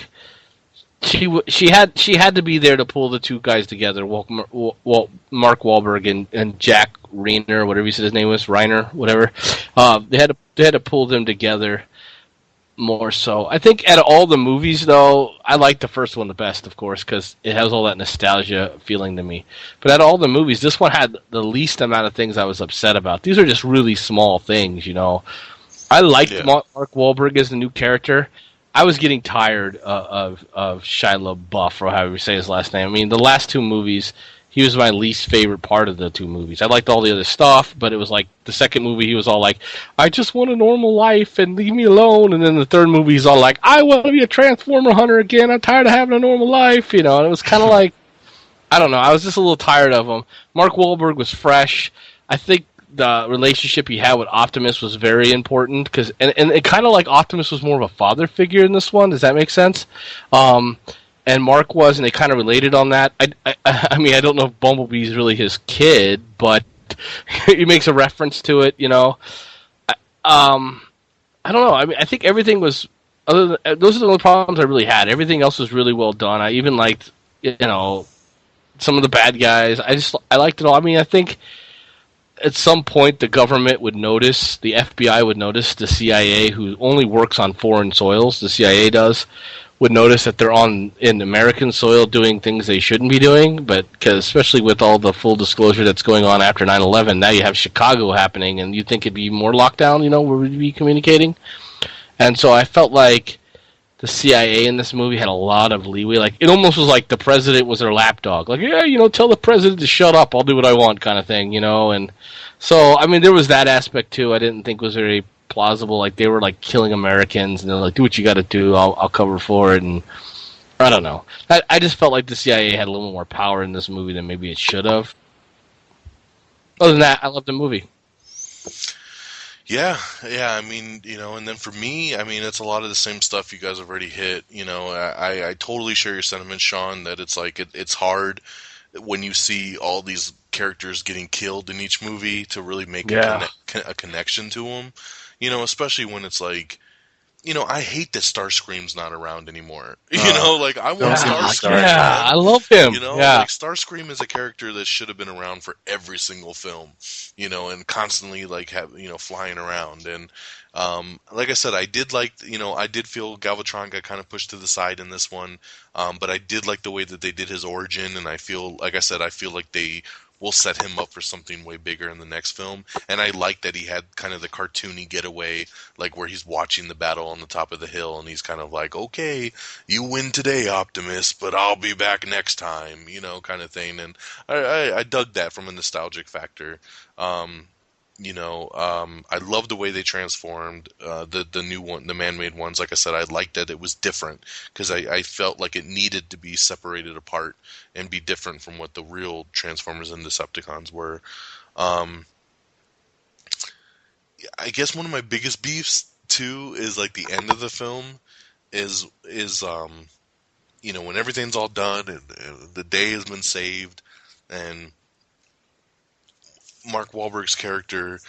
she had to be there to pull the two guys together. Mark Wahlberg and Jack Reiner, whatever you said his name was, Reiner, whatever. They had to pull them together more so. I think out of all the movies, though, I like the first one the best, of course, because it has all that nostalgia feeling to me. But out of all the movies, this one had the least amount of things I was upset about. These are just really small things, you know. I liked Mark Wahlberg as the new character. I was getting tired of Shia LaBeouf, or however you say his last name. I mean, the last two movies, he was my least favorite part of the two movies. I liked all the other stuff, but it was like the second movie, he was all like, I just want a normal life and leave me alone. And then the third movie, he's all like, I want to be a Transformer hunter again. I'm tired of having a normal life, you know. And it was kind of like, I don't know. I was just a little tired of him. Mark Wahlberg was fresh. I think the relationship he had with Optimus was very important, because and it kind of like Optimus was more of a father figure in this one. Does that make sense? And Mark was, and they kind of related on that. I mean, I don't know if Bumblebee's really his kid, but he makes a reference to it, you know. I don't know. I mean, I think everything was, those are the only problems I really had. Everything else was really well done. I even liked, you know, some of the bad guys. I liked it all. I mean, I think at some point the government would notice, the FBI would notice, the CIA, who only works on foreign soils, the CIA does, would notice that they're in American soil doing things they shouldn't be doing, but because especially with all the full disclosure that's going on after 9/11, now you have Chicago happening, and you think it'd be more lockdown, you know, where we'd be communicating. And so I felt like the CIA in this movie had a lot of leeway. Like, it almost was like the president was their lapdog. Like, yeah, tell the president to shut up. I'll do what I want, kind of thing, And so, I mean, there was that aspect too. I didn't think was very plausible. Like, they were like killing Americans, and they're like, "Do what you got to do. I'll cover for it." And I don't know. I just felt like the CIA had a little more power in this movie than maybe it should have. Other than that, I love the movie. Yeah, I mean, and then for me, I mean, it's a lot of the same stuff you guys have already hit. I totally share your sentiments, Sean, that it's like it's hard when you see all these characters getting killed in each movie to really make a connection to them. Especially when it's like, I hate that Starscream's not around anymore. Like, I want Starscream. Yeah, I love him. Like, Starscream is a character that should have been around for every single film, and constantly, like, flying around. And, like I said, I did like, I did feel Galvatron got kind of pushed to the side in this one, but I did like the way that they did his origin, and I feel like they will set him up for something way bigger in the next film. And I like that he had kind of the cartoony getaway, like where he's watching the battle on the top of the hill, and he's kind of like, "Okay, you win today, Optimus, but I'll be back next time," kind of thing. And I dug that from a nostalgic factor. I love the way they transformed the new one, the man-made ones. Like I said, I liked that it was different because I felt like it needed to be separated apart and be different from what the real Transformers and Decepticons were. I guess one of my biggest beefs too is like the end of the film is when everything's all done and the day has been saved and Mark Wahlberg's character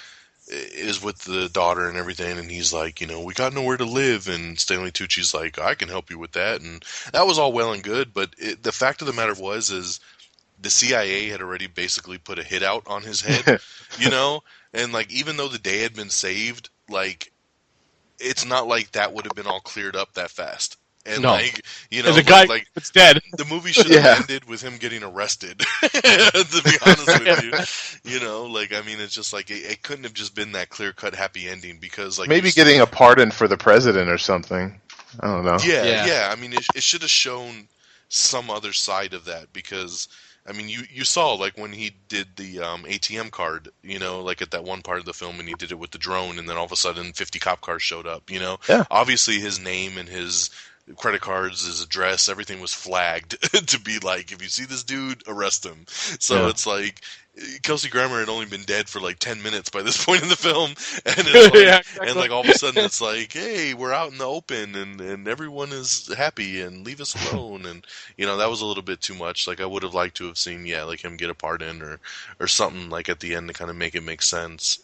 is with the daughter and everything, and he's like, we got nowhere to live, and Stanley Tucci's like, I can help you with that, and that was all well and good, but the fact of the matter is the CIA had already basically put a hit out on his head, and like, even though the day had been saved, like, it's not like that would have been all cleared up that fast. And no. The guy it's dead. The movie should have ended with him getting arrested. To be honest with you, I mean, it's just like it couldn't have just been that clear-cut happy ending because, like, maybe getting a pardon for the president or something. I don't know. Yeah. I mean, it should have shown some other side of that because, I mean, you saw like when he did the ATM card, like at that one part of the film, and he did it with the drone, and then all of a sudden 50 cop cars showed up. Obviously his name and his credit cards, his address, everything was flagged to be like, if you see this dude, arrest him. So it's like Kelsey Grammer had only been dead for like 10 minutes by this point in the film, and it's like, exactly. And like all of a sudden it's like, hey, we're out in the open and everyone is happy and leave us alone, and that was a little bit too much. Like I would have liked to have seen like him get a pardon or something like at the end to kind of make it make sense.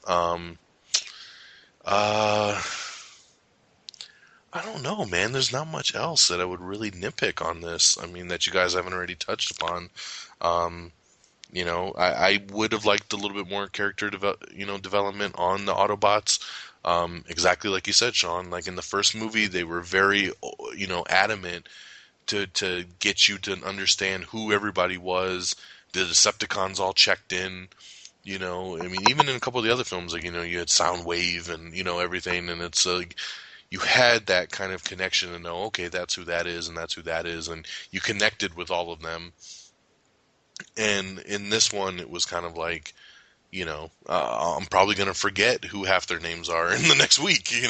I don't know, man. There's not much else that I would really nitpick on this. I mean, that you guys haven't already touched upon. I would have liked a little bit more character development on the Autobots. Exactly like you said, Sean. Like in the first movie, they were very, adamant to get you to understand who everybody was. The Decepticons all checked in. I mean, even in a couple of the other films, like you had Soundwave and everything, and it's like. You had that kind of connection to know, okay, that's who that is, and that's who that is, and you connected with all of them. And in this one, it was kind of like, I'm probably going to forget who half their names are in the next week, and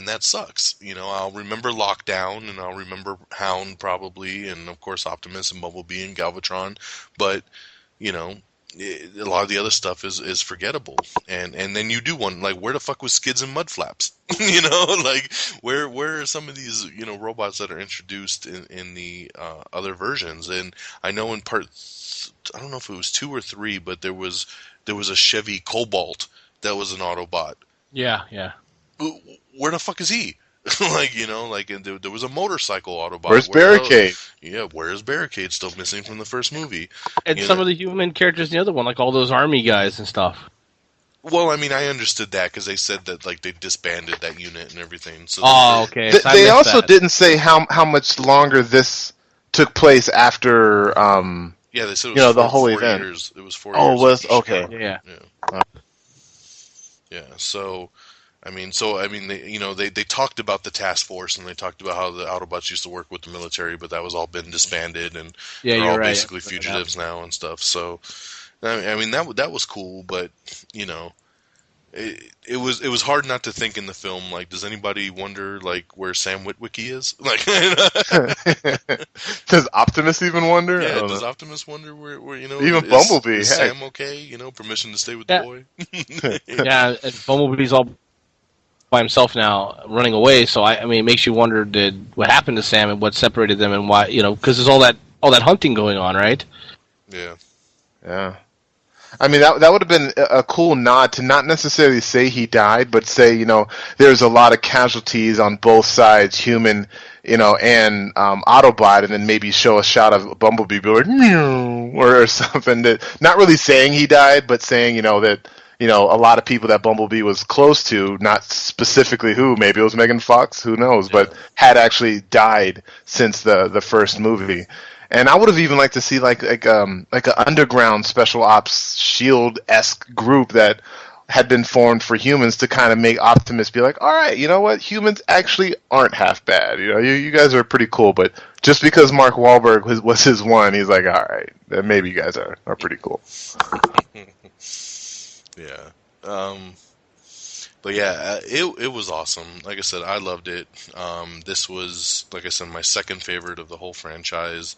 that sucks. I'll remember Lockdown, and I'll remember Hound probably, and of course Optimus and Bumblebee and Galvatron, but, a lot of the other stuff is forgettable, and then you do one like, where the fuck was Skids and Mudflaps? Like where are some of these robots that are introduced in the other versions? And I know in part, I don't know if it was 2 or 3, but there was a Chevy Cobalt that was an Autobot. Yeah. Where the fuck is he? And there was a motorcycle Autobot. Where's Barricade? Where's Barricade? Still missing from the first movie. And some of the human characters in the other one, like all those army guys and stuff. Well, I mean, I understood that because they said that like they disbanded that unit and everything. So okay. They also didn't say how much longer this took place after. They said it was the whole 4 event. years. It was 4 years. Oh, it was okay. Yeah. Yeah. So. I mean, they talked about the task force, and they talked about how the Autobots used to work with the military, but that was all been disbanded, and Yeah, they're you're all right. basically fugitives now and stuff. So, I mean, that was cool, but you know, it was hard not to think in the film, like, does anybody wonder like where Sam Witwicky is? Like, Does Optimus even wonder? yeah, does Optimus wonder where Even is, Bumblebee, is heck. Sam okay? You know, permission to stay with Yeah. the boy. Yeah, and Bumblebee's all by himself now, running away. So I mean, it makes you wonder what happened to Sam and what separated them and why. Because there's all that hunting going on, right? Yeah. Yeah. I mean, that would have been a cool nod to not necessarily say he died, but say, there's a lot of casualties on both sides, human, and Autobot, and then maybe show a shot of Bumblebee be like, meow, or something. That not really saying he died, but saying, that, a lot of people that Bumblebee was close to, not specifically who, maybe it was Megan Fox, who knows, but had actually died since the first movie. And I would have even liked to see like an underground special ops SHIELD-esque group that had been formed for humans to kind of make Optimus be like, all right, you know what, humans actually aren't half bad. You guys are pretty cool, but just because Mark Wahlberg was his one, he's like, all right, then maybe you guys are pretty cool. Yeah. But yeah, it was awesome. Like I said, I loved it. This was, like I said, my second favorite of the whole franchise.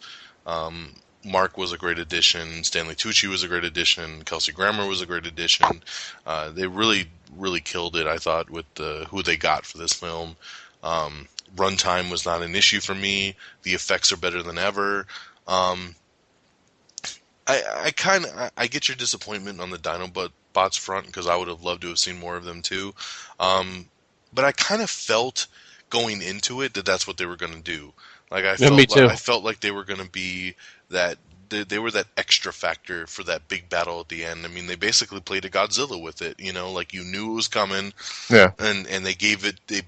Mark was a great addition. Stanley Tucci was a great addition. Kelsey Grammer was a great addition. They really, really killed it, I thought, with who they got for this film. Runtime was not an issue for me. The effects are better than ever. I get your disappointment on the Dinobots front, because I would have loved to have seen more of them too. But I kind of felt going into it that that's what they were going to do. Like I felt like they were going to be that they were that extra factor for that big battle at the end. I mean, they basically played a Godzilla with it. Like you knew it was coming. Yeah. And they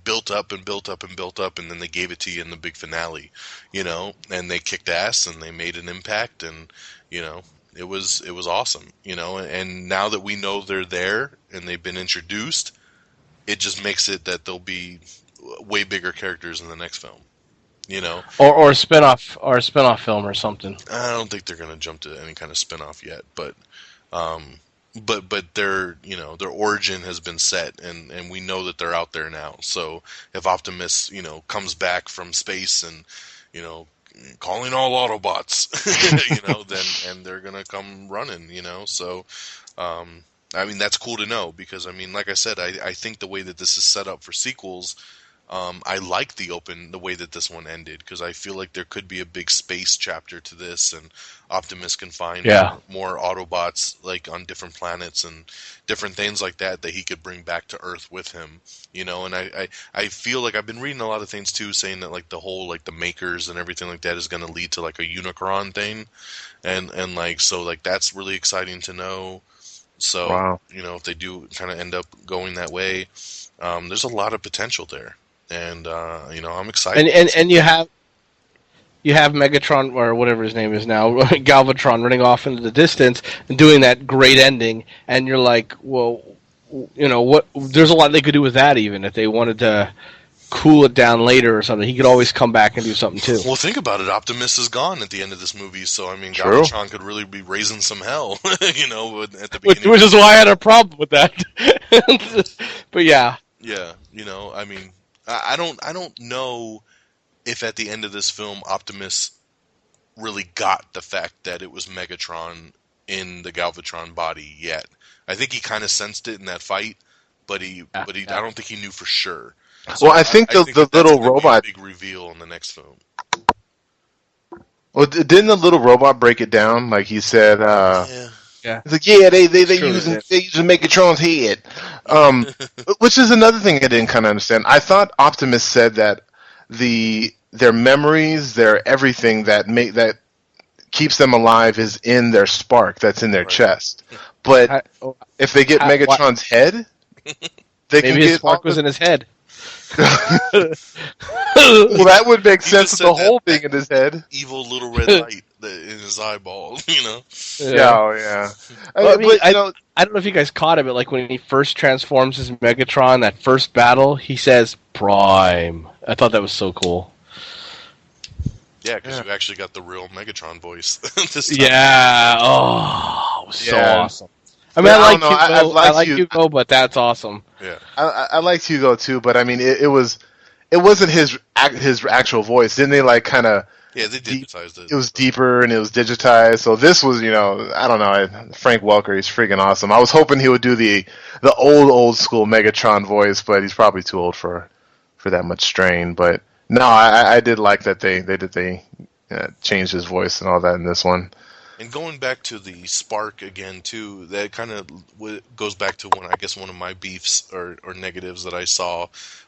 built up and built up and built up, and then they gave it to you in the big finale. And they kicked ass and they made an impact, and it was awesome. And now that we know they're there and they've been introduced, it just makes it that they'll be way bigger characters in the next film. Or a spin-off film or something. I don't think they're going to jump to any kind of spin-off yet, but their their origin has been set, and we know that they're out there now. So if Optimus comes back from space and calling all Autobots, then they're going to come running. So I mean, that's cool to know, because I mean, like I said, I think the way that this is set up for sequels. I like the way that this one ended, because I feel like there could be a big space chapter to this, and Optimus can find more Autobots like on different planets and different things like that he could bring back to Earth with him. And I feel like I've been reading a lot of things too, saying that like the whole like the makers and everything like that is going to lead to like a Unicron thing, and like so like that's really exciting to know. So wow. If they do kind of end up going that way, there's a lot of potential there. And I'm excited. And you have Megatron, or whatever his name is now, Galvatron, running off into the distance and doing that great ending, and you're like, well, what? There's a lot they could do with that, even if they wanted to cool it down later or something. He could always come back and do something too. Well, think about it. Optimus is gone at the end of this movie, so I mean, True. Galvatron could really be raising some hell, at the beginning. Which is why I had a problem with that. But yeah. Yeah, I mean. I don't know if at the end of this film Optimus really got the fact that it was Megatron in the Galvatron body yet. I think he kind of sensed it in that fight, but I don't think he knew for sure. So well, I think the little robot be a big reveal in the next film. Well, didn't the little robot break it down? Like he said, Yeah. It's like, they using Megatron's head, which is another thing I didn't kind of understand. I thought Optimus said that their memories, their everything that keeps them alive is in their spark, that's in their chest. But if they get Megatron's head, they maybe can his get spark was in his head. Well, that would make sense with the whole thing in his head. Evil little red light in his eyeball. You know. Yeah, oh, yeah. Well, I mean, but, you know, I don't know if you guys caught it, but like when he first transforms as Megatron, that first battle, he says Prime. I thought that was so cool. Yeah, because you actually got the real Megatron voice this time. Yeah. Oh, it was so Yeah. awesome. I mean, Yeah, I I like don't know. Hugo. I I like like Hugo. Hugo, but that's awesome. Yeah. I liked Hugo too, but I mean, it wasn't his actual voice. Didn't they like kind of? Yeah, they digitized it. It was deeper and it was digitized. So this was, I don't know. Frank Welker, he's freaking awesome. I was hoping he would do the old school Megatron voice, but he's probably too old for that much strain. But no, I did like that they changed his voice and all that in this one. And going back to the spark again too, that kind of goes back to one of my beefs or negatives that I saw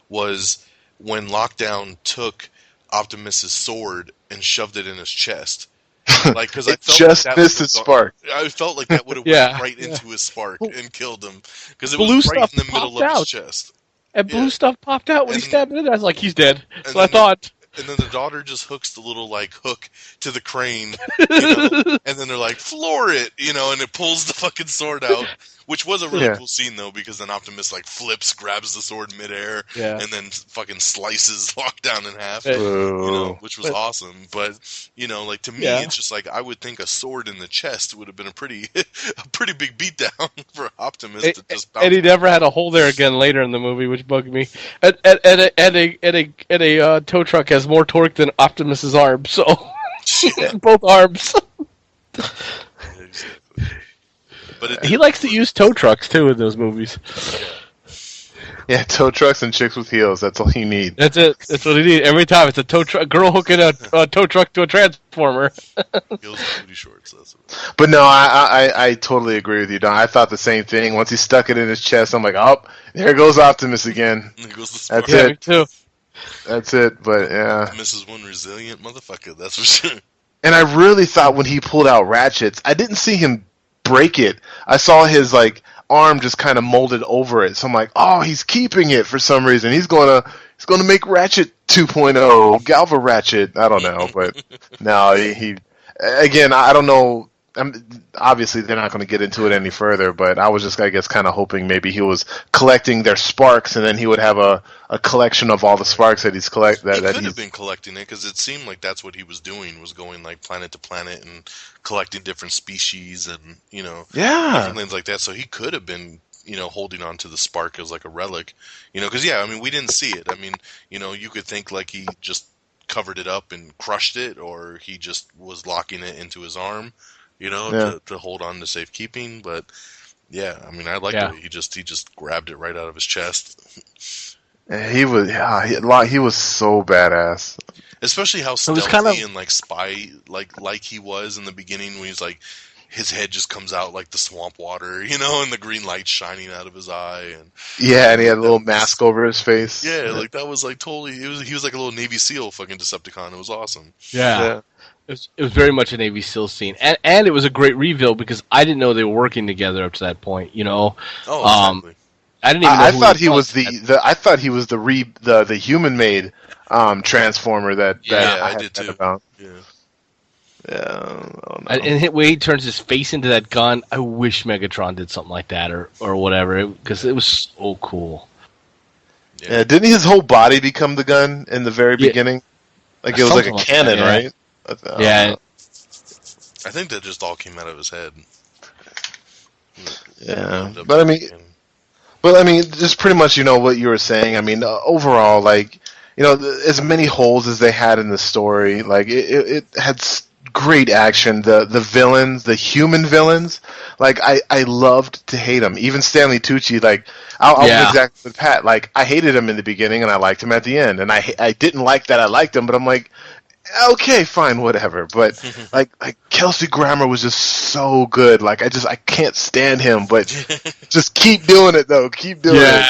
was when Lockdown took Optimus's sword and shoved it in his chest. Like, because I felt just like missed his spark. I felt like that would have went right into his spark and killed him because it Blue was right stuff in the middle popped of his out. chest. And blue stuff popped out when he And- stabbed it. I was like, he's dead. and That's what I then thought. And then the daughter just hooks the little hook to the crane, and then they're like, floor it, and it pulls the fucking sword out, which was a really cool scene though, because then Optimus flips, grabs the sword midair, and then fucking slices Lockdown in half, which was awesome. But to me, it's just like I would think a sword in the chest would have been a pretty big beatdown for Optimus to just bounce. And he never had a hole there again later in the movie, which bugged me. And a tow truck has more torque than Optimus's arm, so both arms. But he likes to use tow trucks too in those movies. Yeah, tow trucks and chicks with heels. That's all you need. That's it. That's what he needs every time. It's a tow truck, girl hooking a tow truck to a transformer. Heels and booty shorts. That's it. But no, I totally agree with you, Don. I thought the same thing. Once he stuck it in his chest, I'm like, oh, there goes Optimus again. There goes the That's spark. Yeah, me it. too. That's it. But yeah. Optimus is one resilient motherfucker. That's for sure. And I really thought when he pulled out Ratchet's, I didn't see him break it. I saw his arm just kind of molded over it. So I'm like, oh, he's keeping it for some reason. He's gonna make Ratchet 2.0, Galva Ratchet. I don't know, but no, he again, I don't know. Obviously, they're not going to get into it any further, but I was just, I guess, kind of hoping maybe he was collecting their sparks, and then he would have a collection of all the sparks that he's He could he's have been collecting it because it seemed like that's what he was doing, was going planet to planet and collecting different species and different things like that. So he could have been holding on to the spark as like a relic, because we didn't see it. I mean, you could think like he just covered it up and crushed it, or he just was locking it into his arm. To hold on to safekeeping, but I like it. He just grabbed it right out of his chest. he was so badass. Especially how stealthy and spy like he was in the beginning when he's like his head just comes out like the swamp water, and the green light shining out of his eye, and and he had a little mask over his face. Yeah, that was totally. He was like a little Navy SEAL fucking Decepticon. It was awesome. Yeah. It was very much a Navy SEALs scene, and it was a great reveal because I didn't know they were working together up to that point. Oh, exactly. I didn't even know I who thought he was I thought he was the human made transformer that I had did too. About. Yeah. Yeah, I don't know. And the way he turns his face into that gun, I wish Megatron did something like that or whatever, because it was so cool. Yeah, didn't his whole body become the gun in the very beginning? Like it was like a cannon, right? Yeah. I think that just all came out of his head. Yeah, but I mean, just pretty much, what you were saying. I mean, overall, as many holes as they had in the story, it had great action. The villains, the human villains, I loved to hate them. Even Stanley Tucci, I'll be exactly with Pat. I hated him in the beginning and I liked him at the end, and I didn't like that I liked him, but I'm like, okay, fine, whatever. But Kelsey Grammer was just so good. I can't stand him, but just keep doing it though. Keep doing it.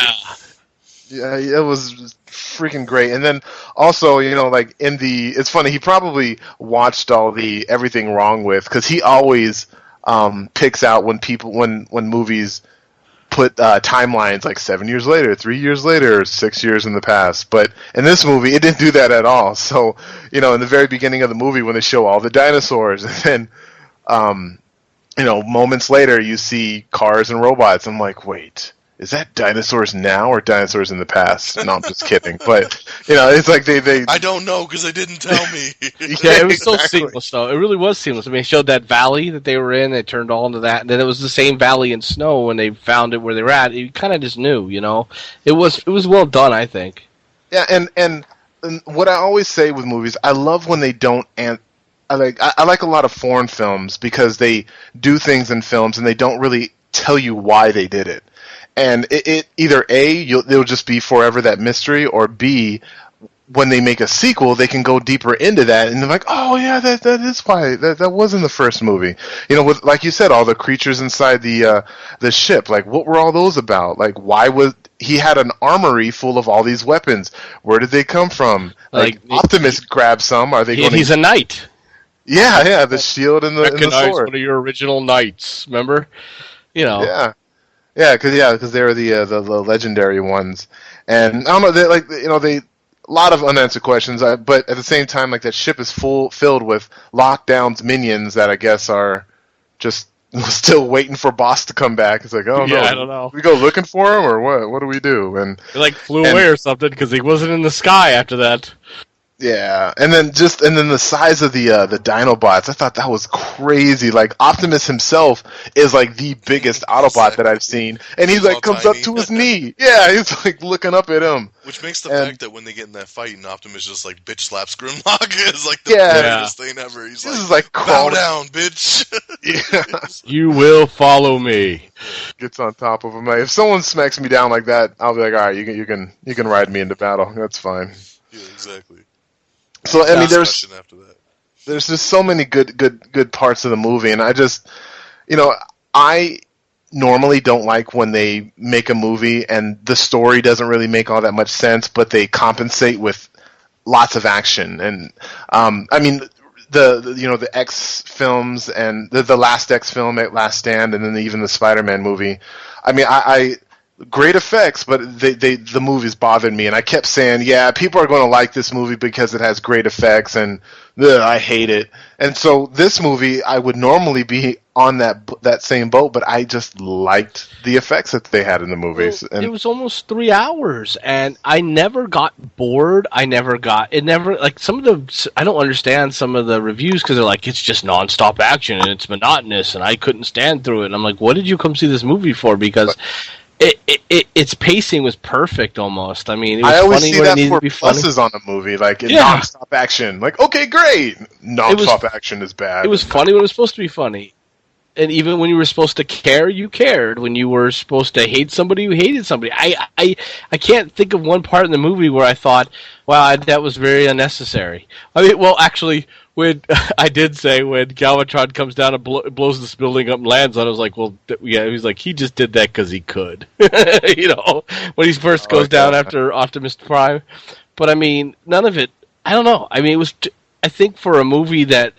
Yeah, it was freaking great. And then also, it's funny. He probably watched all the Everything Wrong With, because he always picks out when movies put timelines like 7 years later, 3 years later, 6 years in the past. But in this movie, it didn't do that at all. So, in the very beginning of the movie when they show all the dinosaurs, and then, moments later you see cars and robots. I'm like, wait, is that dinosaurs now or dinosaurs in the past? No, I'm just kidding. But, it's like they I don't know because they didn't tell me. Yeah, it was so seamless, though. It really was seamless. I mean, it showed that valley that they were in. They turned all into that, and then it was the same valley in snow when they found it where they were at. You kind of just knew, It was well done, I think. Yeah, and what I always say with movies, I love when they don't. I like a lot of foreign films because they do things in films and they don't really tell you why they did it. And it either A, it'll just be forever that mystery, or B, when they make a sequel, they can go deeper into that, and they're like, oh yeah, that is why that was in the first movie. With, like you said, all the creatures inside the ship, like what were all those about? Like why was he had an armory full of all these weapons? Where did they come from? Like Optimus grabbed some. Are they going? He's a knight. Yeah, the shield and the sword. One of your original knights, remember? Yeah. Yeah, because they were the legendary ones, and I don't know, they a lot of unanswered questions. But at the same time, like that ship is filled with lockdowns, minions that I guess are just still waiting for boss to come back. It's like, oh no, I don't know. We go looking for him or what? What do we do? And they flew away or something because he wasn't in the sky after that. Yeah, and then the size of the Dinobots, I thought that was crazy. Like Optimus himself is like the biggest Autobot that I've seen, and he's like comes tiny. up to his knee. Yeah, he's like looking up at him. Which makes the fact that when they get in that fight and Optimus just like bitch slaps Grimlock is like the greatest thing ever. He's this is like bow crawling down, bitch. Yeah, you will follow me. Gets on top of him. Like, if someone smacks me down like that, I'll be like, all right, you can ride me into battle. That's fine. Yeah, exactly. So I mean, there's after that. There's just so many good parts of the movie, and I just, I normally don't like when they make a movie and the story doesn't really make all that much sense, but they compensate with lots of action. And I mean, the X films and the last X film, at Last Stand, and then even the Spider-Man movie. I mean, I great effects, but the movies bothered me, and I kept saying, yeah, people are going to like this movie because it has great effects, and I hate it. And so this movie, I would normally be on that same boat, but I just liked the effects that they had in the movies. Well, it was almost 3 hours, and I never got bored. I don't understand some of the reviews because they're like, it's just nonstop action and it's monotonous, and I couldn't stand through it. And I'm like, what did you come see this movie for? Because its pacing was perfect almost. I mean, it was I always funny see when that it needed for to be funny. pluses on a movie, like nonstop action. Like, okay, great. Nonstop action is bad. It was funny when it was supposed to be funny. And even when you were supposed to care, you cared. When you were supposed to hate somebody, you hated somebody. I can't think of one part in the movie where I thought, wow, that was very unnecessary. I mean, well, actually, when I did say when Galvatron comes down and blows this building up and lands on it, I was like, well, yeah, he was like, he just did that because he could. When he first goes down after Optimus Prime. But, I mean, none of it, I don't know. I mean, it was, I think for a movie that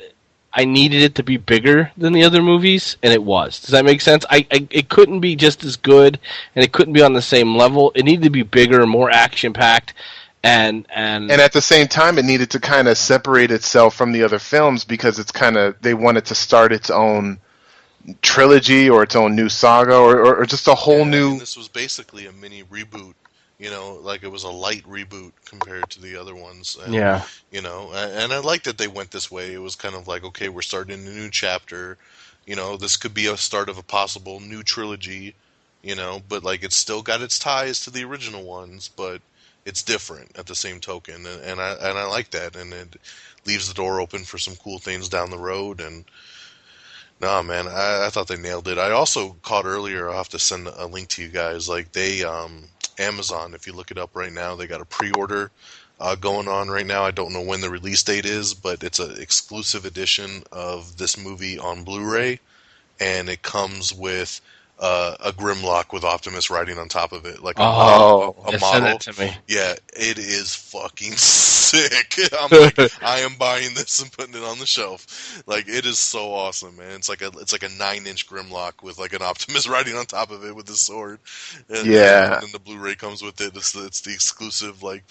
I needed it to be bigger than the other movies, and it was. Does that make sense? It couldn't be just as good, and it couldn't be on the same level. It needed to be bigger, more action-packed, and at the same time, it needed to kind of separate itself from the other films because it's kind of, they wanted to start its own trilogy or its own new saga or just a whole new... I mean, this was basically a mini reboot. Like it was a light reboot compared to the other ones. And, and I like that they went this way. It was kind of like, okay, we're starting a new chapter. This could be a start of a possible new trilogy, but like it's still got its ties to the original ones, but it's different at the same token. And I like that. And it leaves the door open for some cool things down the road. And nah, man, I thought they nailed it. I also caught earlier, I'll have to send a link to you guys. Like they, Amazon, if you look it up right now, they got a pre-order going on right now. I don't know when the release date is, but it's an exclusive edition of this movie on Blu-ray, and it comes with a Grimlock with Optimus riding on top of it, like a Yeah, model. send that to me. Yeah, it is fucking sick. I'm like, I am buying this and putting it on the shelf. Like, it is so awesome, man. It's like a 9-inch Grimlock with like an Optimus riding on top of it with his sword. And then the Blu-ray comes with it. It's the exclusive like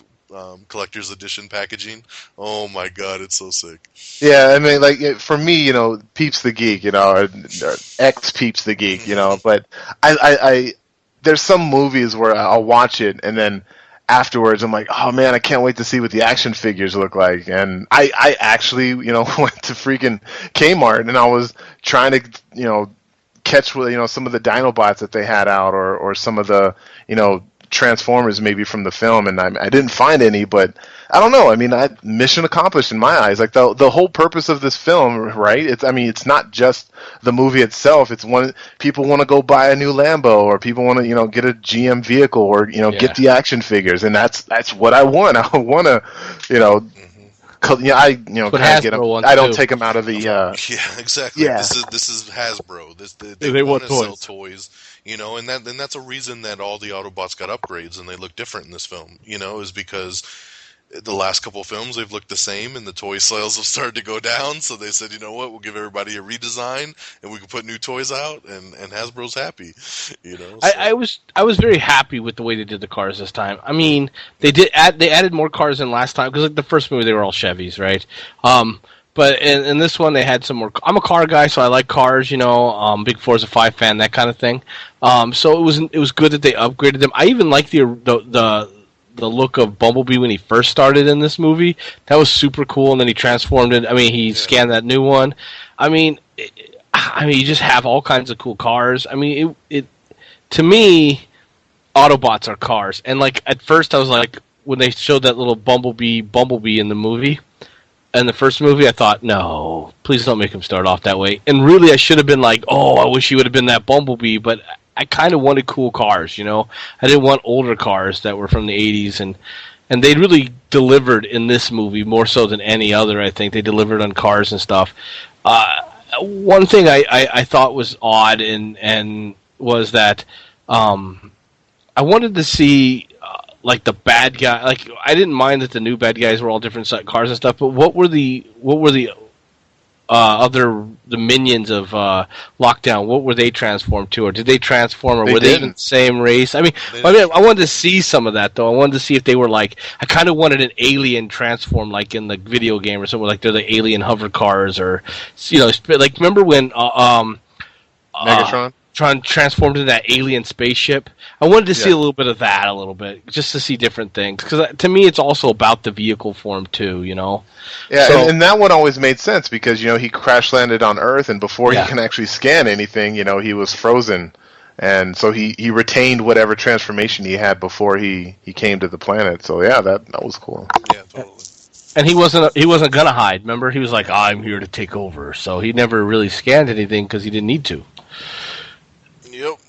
collector's edition packaging. Oh my god, it's so sick. Yeah, I mean, like for me, you know, Peeps the Geek, you know, or ex Peeps the Geek, you know, but I there's some movies where I'll watch it and then afterwards I'm like, oh man, I can't wait to see what the action figures look like. And I actually, you know, went to freaking Kmart and I was trying to, you know, catch, you know, some of the Dinobots that they had out or some of the, you know, Transformers maybe from the film, and I didn't find any, but I don't know. I mean, mission accomplished in my eyes. Like the whole purpose of this film, right? It's not just the movie itself. It's people want to go buy a new Lambo, or people want to, you know, get a GM vehicle, or, you know, get the action figures, and that's what I want. I want to, you know. Yeah, I get them. I don't take them out of the. Yeah, exactly. Yeah. This is Hasbro. They want to sell toys, you know, and that's a reason that all the Autobots got upgrades and they look different in this film. You know, is because the last couple of films they've looked the same and the toy sales have started to go down. So they said, you know what, we'll give everybody a redesign and we can put new toys out, and Hasbro's happy. You know, so. I was very happy with the way they did the cars this time. I mean, they added more cars than last time, because like the first movie they were all Chevys, right? But in this one they had some more. I'm a car guy, so I like cars. You know, big Forza 5 fan, that kind of thing. So it was good that they upgraded them. I even like the look of Bumblebee when he first started in this movie. That was super cool, and then he transformed it. I mean, he scanned that new one. I mean, you just have all kinds of cool cars. I mean, it to me, Autobots are cars. And like at first, I was like, when they showed that little Bumblebee in the movie, in the first movie, I thought, no, please don't make him start off that way. And really, I should have been like, oh, I wish he would have been that Bumblebee, but I kind of wanted cool cars, you know. I didn't want older cars that were from the 80s, and they really delivered in this movie more so than any other. I think they delivered on cars and stuff. One thing I thought was odd and was that I wanted to see like the bad guy. Like, I didn't mind that the new bad guys were all different cars and stuff, but what were the the minions of Lockdown? What were they transformed to, or did they transform, or were they in the same race? I mean, I wanted to see some of that though. I wanted to see if they were like, I kind of wanted an alien transform, like in the video game or something, like they're the alien hover cars, or, you know, like remember when Megatron transformed into that alien spaceship? I wanted to see a little bit of that, a little bit, just to see different things, because to me it's also about the vehicle form too, you know. Yeah, so, and that one always made sense because, you know, he crash landed on Earth, and before he can actually scan anything, you know, he was frozen, and so he retained whatever transformation he had before he came to the planet. So yeah, that was cool. Yeah, totally. And he wasn't gonna hide. Remember, he was like, I'm here to take over. So he never really scanned anything because he didn't need to. Yep.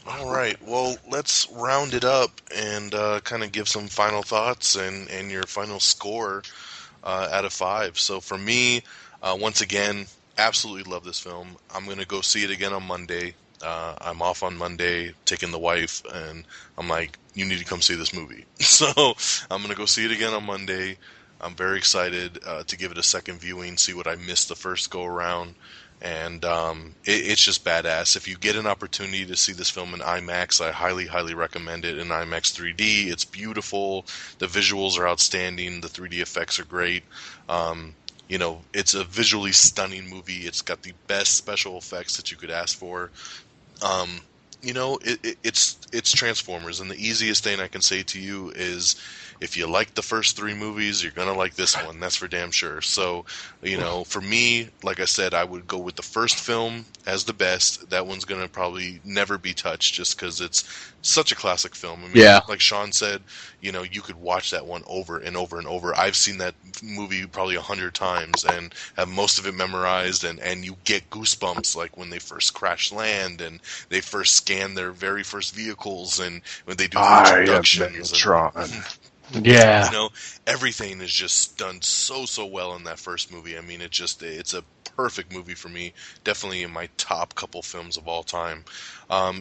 All right. Well, let's round it up and kind of give some final thoughts and your final score out of 5. So for me, once again, absolutely love this film. I'm going to go see it again on Monday. I'm off on Monday, taking the wife, and I'm like, you need to come see this movie. So I'm going to go see it again on Monday. I'm very excited to give it a second viewing, see what I missed the first go around. And it's just badass. If you get an opportunity to see this film in IMAX, I highly, highly recommend it in IMAX 3D. It's beautiful. The visuals are outstanding. The 3D effects are great. You know, it's a visually stunning movie. It's got the best special effects that you could ask for. You know, it's Transformers, and the easiest thing I can say to you is, if you like the first 3 movies, you're going to like this one. That's for damn sure. So, you know, for me, like I said, I would go with the first film as the best. That one's going to probably never be touched just because it's such a classic film. I mean, like Sean said, you know, you could watch that one over and over and over. I've seen that movie probably 100 times and have most of it memorized, and you get goosebumps like when they first crash land and they first scan their very first vehicles and when they do the introductions. Yeah. You know, everything is just done so well in that first movie. I mean, it's a perfect movie for me. Definitely in my top couple films of all time.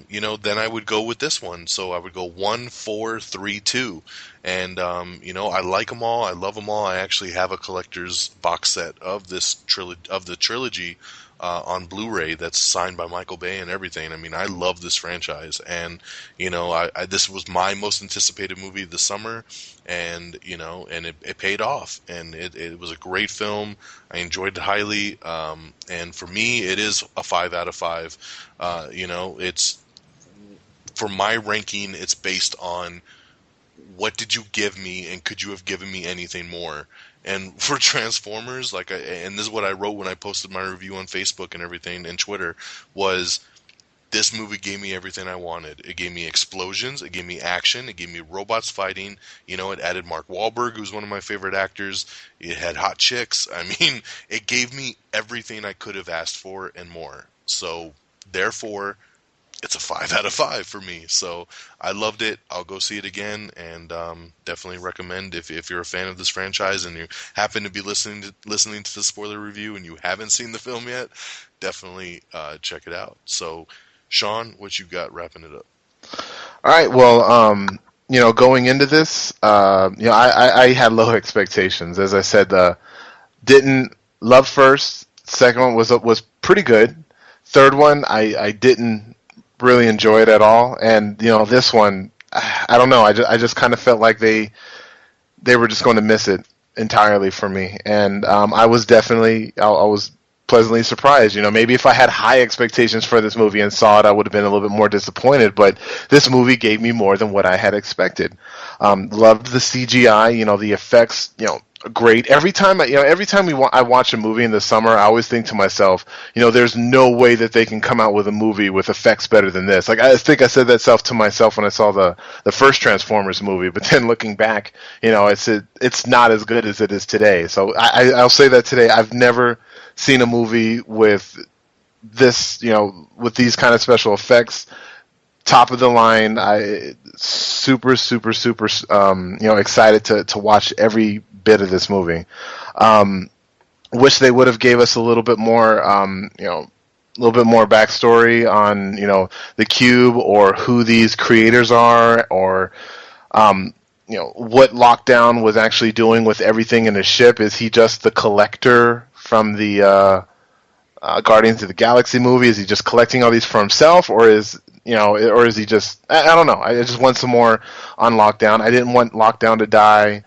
You know, then I would go with this one. So I would go 1, 4, 3, 2. And, you know, I like them all. I love them all. I actually have a collector's box set of the trilogy on Blu-ray that's signed by Michael Bay and everything. I mean, I love this franchise, and you know, this was my most anticipated movie this summer, and you know, and it paid off, and it was a great film. I enjoyed it highly, and for me, it is a 5 out of 5. You know, it's for my ranking. It's based on what did you give me, and could you have given me anything more? And for Transformers, and this is what I wrote when I posted my review on Facebook and everything and Twitter, was this movie gave me everything I wanted. It gave me explosions, it gave me action, it gave me robots fighting. You know, it added Mark Wahlberg, who's one of my favorite actors. It had hot chicks. I mean, it gave me everything I could have asked for and more. So, therefore, it's a 5 out of 5 for me. So I loved it. I'll go see it again, and definitely recommend if you're a fan of this franchise and you happen to be listening to the spoiler review and you haven't seen the film yet, definitely check it out. So, Sean, what you got wrapping it up? All right. Well, you know, going into this, you know, I had low expectations. As I said, didn't love first. Second one was pretty good. Third one, I didn't really enjoy it at all, and you know, this one, I don't know. I just kind of felt like they were just going to miss it entirely for me, and I was pleasantly surprised. You know, maybe if I had high expectations for this movie and saw it, I would have been a little bit more disappointed. But this movie gave me more than what I had expected. Loved the CGI. You know, the effects. You know, great. Every time I watch a movie in the summer, I always think to myself, you know, there's no way that they can come out with a movie with effects better than this. Like, I think I said that to myself when I saw the first Transformers movie, but then looking back, you know, it's not as good as it is today. So I'll say that today. I've never seen a movie with this, you know, with these kind of special effects. Top of the line. Super, you know, excited to watch every bit of this movie. Wish they would have gave us a little bit more, you know, a little bit more backstory on, you know, the Cube or who these creators are, or you know, what Lockdown was actually doing with everything in his ship. Is he just the collector from the Guardians of the Galaxy movie? Is he just collecting all these for himself, or is he just? I don't know. I just want some more on Lockdown. I didn't want Lockdown to die.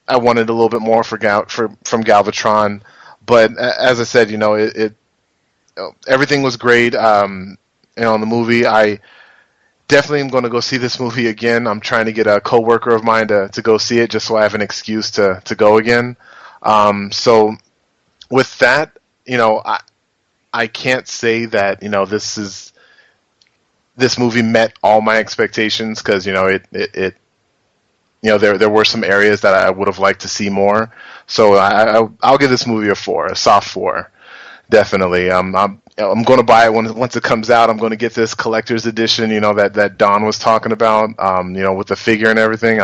I wanted a little bit more from Galvatron, but as I said, you know, everything was great. You know, in the movie, I definitely am going to go see this movie again. I'm trying to get a coworker of mine to go see it, just so I have an excuse to go again. So with that, you know, I can't say that, you know, this movie met all my expectations, because, you know, it you know, there were some areas that I would have liked to see more. So I'll give this movie a 4, a soft 4, definitely. I'm going to buy it once it comes out. I'm going to get this collector's edition, you know, that Don was talking about, you know, with the figure and everything.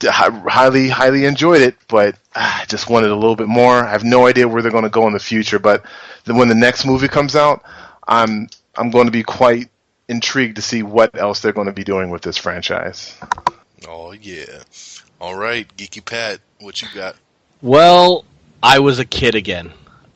Highly enjoyed it, but I just wanted a little bit more. I have no idea where they're going to go in the future, but when the next movie comes out, I'm going to be quite intrigued to see what else they're going to be doing with this franchise. Oh, yeah. All right, Geeky Pat, what you got? Well, I was a kid again.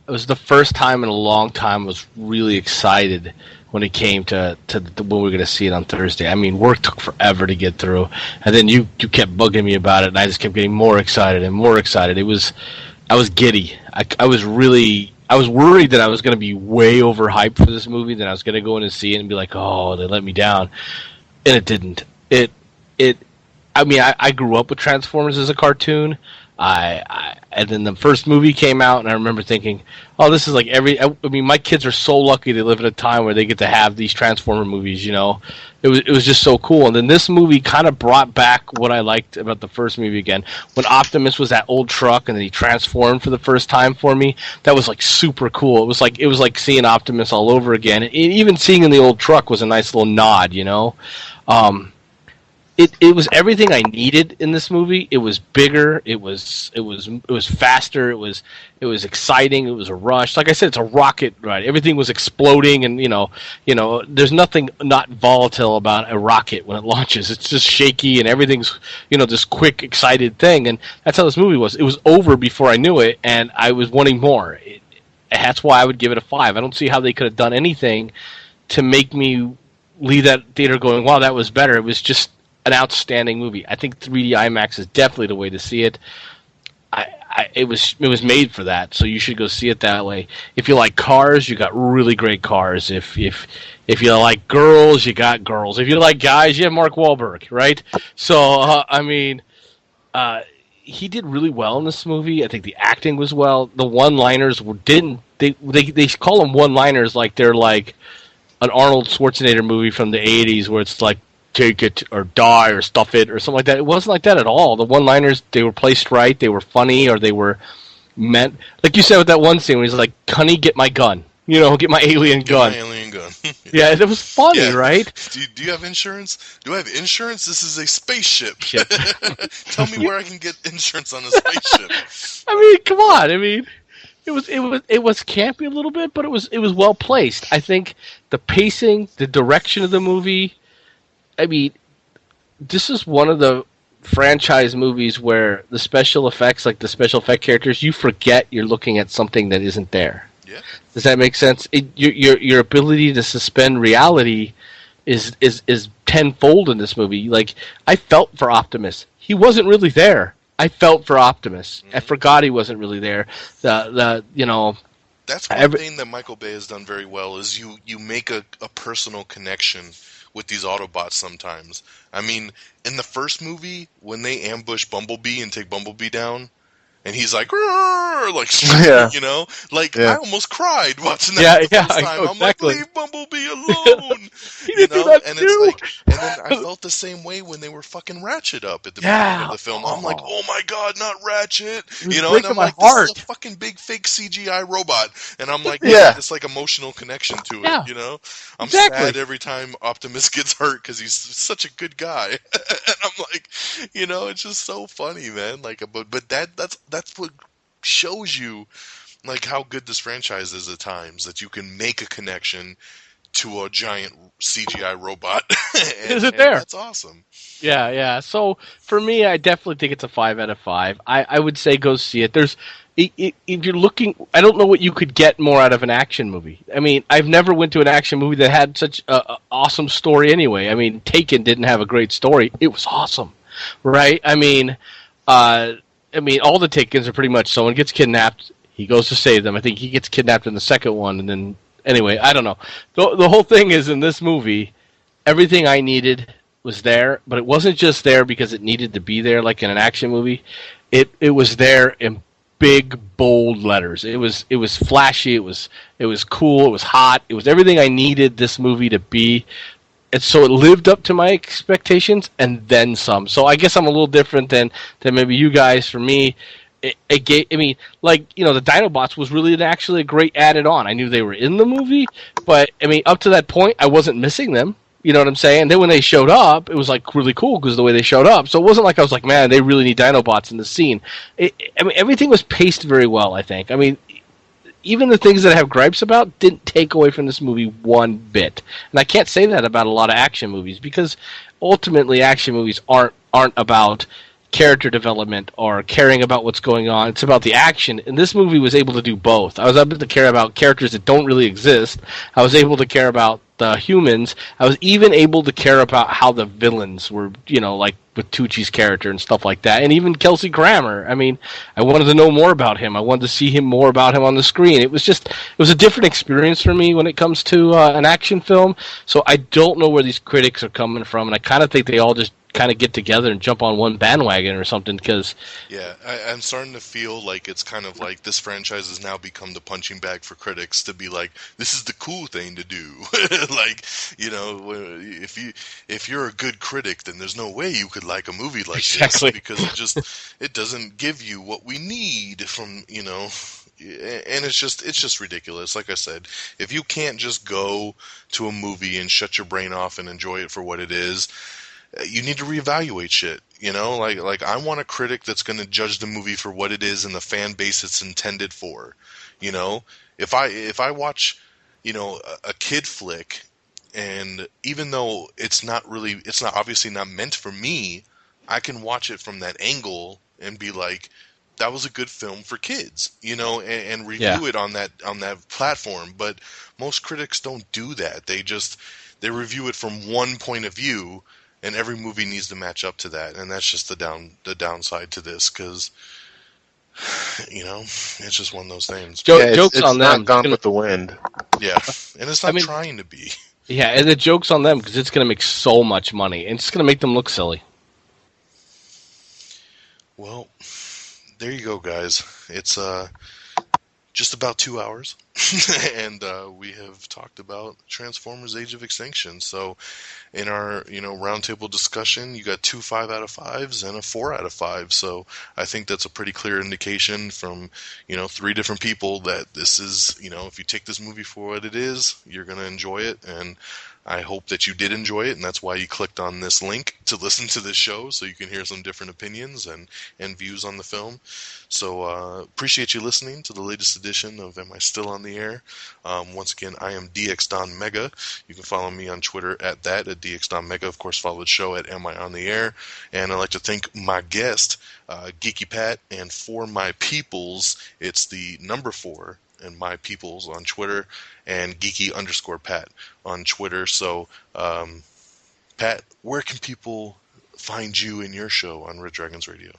It was the first time in a long time I was really excited when it came to when we were going to see it on Thursday. I mean, work took forever to get through, and then you kept bugging me about it, and I just kept getting more excited and more excited. I was giddy. I was worried that I was going to be way overhyped for this movie, that I was going to go in and see it and be like, oh, they let me down. And it didn't. I mean, I grew up with Transformers as a cartoon. And then the first movie came out, and I remember thinking, oh, this is like I mean, my kids are so lucky they live at a time where they get to have these Transformer movies, you know. It was just so cool. And then this movie kind of brought back what I liked about the first movie again. When Optimus was that old truck and then he transformed for the first time for me, that was like super cool. It was like seeing Optimus all over again. And even seeing in the old truck was a nice little nod, you know. it was everything I needed in this movie. It was bigger. It was faster. It was exciting. It was a rush. Like I said, it's a rocket ride. Everything was exploding, and there's nothing not volatile about a rocket when it launches. It's just shaky, and everything's this quick, excited thing. And that's how this movie was. It was over before I knew it, and I was wanting more. That's why I would give it a 5. I don't see how they could have done anything to make me leave that theater going, wow, that was better. It was just an outstanding movie. I think 3D IMAX is definitely the way to see it. It was made for that, so you should go see it that way. If you like cars, you got really great cars. If you like girls, you got girls. If you like guys, you have Mark Wahlberg, right? So he did really well in this movie. I think the acting was well. The one-liners they call them one-liners like they're like an Arnold Schwarzenegger movie from the 80s where it's like take it or die or stuff it or something like that. It wasn't like that at all. The one-liners, they were placed right, they were funny, or they were meant, like you said with that one scene where he's like, honey, get my gun. Get my alien gun. Get my alien gun. Yeah, it was funny, right? Do you have insurance? Do I have insurance? This is a spaceship. Tell me where I can get insurance on a spaceship. I mean, come on. I mean, it was campy a little bit, but it was well placed. I think the pacing, the direction of the movie. I mean, this is one of the franchise movies where the special effects, like the special effect characters, you forget you're looking at something that isn't there. Yeah. Does that make sense? Your ability to suspend reality is tenfold in this movie. Like, I felt for Optimus. He wasn't really there. I felt for Optimus. Mm-hmm. I forgot he wasn't really there. That's one thing that Michael Bay has done very well is you make a personal connection with these Autobots sometimes. I mean, in the first movie, when they ambush Bumblebee and take Bumblebee down, and he's like, yeah. I almost cried watching that the first time. I'm like, leave Bumblebee alone. And it's like, and then I felt the same way when they were fucking Ratchet up at the beginning of the film. I'm like, oh my god, not Ratchet. And I'm like, this is a fucking big fake CGI robot. And I'm like, it's like emotional connection to it, I'm sad every time Optimus gets hurt because he's such a good guy. And I'm like, it's just so funny, man. Like, but that's what shows you like how good this franchise is at times, that you can make a connection to a giant CGI robot. Is it there? That's awesome. Yeah. So for me, I definitely think it's a 5 out of 5. I would say go see it. If you're looking, I don't know what you could get more out of an action movie. I mean, I've never went to an action movie that had such a awesome story anyway. I mean, Taken didn't have a great story. It was awesome, right? I mean, all the Takens are pretty much someone gets kidnapped, he goes to save them. I think he gets kidnapped in the second one, and then anyway, I don't know. The whole thing is, in this movie, everything I needed was there, but it wasn't just there because it needed to be there like in an action movie. It was there in big, bold letters. It was flashy, it was cool, it was hot, it was everything I needed this movie to be. And so it lived up to my expectations and then some. So I guess I'm a little different than maybe you guys. For me, the Dinobots was really actually a great added on. I knew they were in the movie, but up to that point, I wasn't missing them. You know what I'm saying? And then when they showed up, it was like really cool because of the way they showed up. So it wasn't like I was like, man, they really need Dinobots in the scene. Everything was paced very well, I think. Even the things that I have gripes about didn't take away from this movie one bit. And I can't say that about a lot of action movies because ultimately action movies aren't about character development or caring about what's going on. It's about the action. And this movie was able to do both. I was able to care about characters that don't really exist. I was able to care about the humans. I was even able to care about how the villains were, like with Tucci's character and stuff like that. And even Kelsey Grammer. I wanted to know more about him. I wanted to see more about him on the screen. It was a different experience for me when it comes to an action film. So I don't know where these critics are coming from. And I kind of think they all just kind of get together and jump on one bandwagon or something because I'm starting to feel like it's kind of like this franchise has now become the punching bag for critics to be like, this is the cool thing to do. If you're a good critic, then there's no way you could like a movie like this because it doesn't give you what we need from and it's just ridiculous. Like I said, if you can't just go to a movie and shut your brain off and enjoy it for what it is, you need to reevaluate shit. You know, like I want a critic that's going to judge the movie for what it is and the fan base it's intended for. You know, if I watch, you know, a kid flick, and even though it's not obviously not meant for me, I can watch it from that angle and be like, that was a good film for kids, you know, and review it on that platform. But most critics don't do that. They review it from one point of view, and every movie needs to match up to that. And that's just the downside to this, because, you know, it's just one of those things. Jokes it's on them. Not Gone with the Wind. Yeah, and it's not trying to be. Yeah, and the joke's on them because it's going to make so much money, and it's going to make them look silly. Well, there you go, guys. It's just about 2 hours, and we have talked about Transformers: Age of Extinction. So, in our roundtable discussion, you got 2 5 out of 5s and a 4 out of 5. So, I think that's a pretty clear indication from 3 different people that this is, if you take this movie for what it is, you're gonna enjoy it. And I hope that you did enjoy it, and that's why you clicked on this link to listen to this show, so you can hear some different opinions and views on the film. So appreciate you listening to the latest edition of Am I Still on the Air? Once again, I am DXDonMega. You can follow me on Twitter at DXDonMega. Of course, follow the show at Am I on the Air? And I'd like to thank my guest, Geeky Pat, and for My Peeples, it's the number 4 and My Peeples on Twitter, and Geeky_Pat on Twitter. So, Pat, where can people find you in your show on Red Dragons Radio?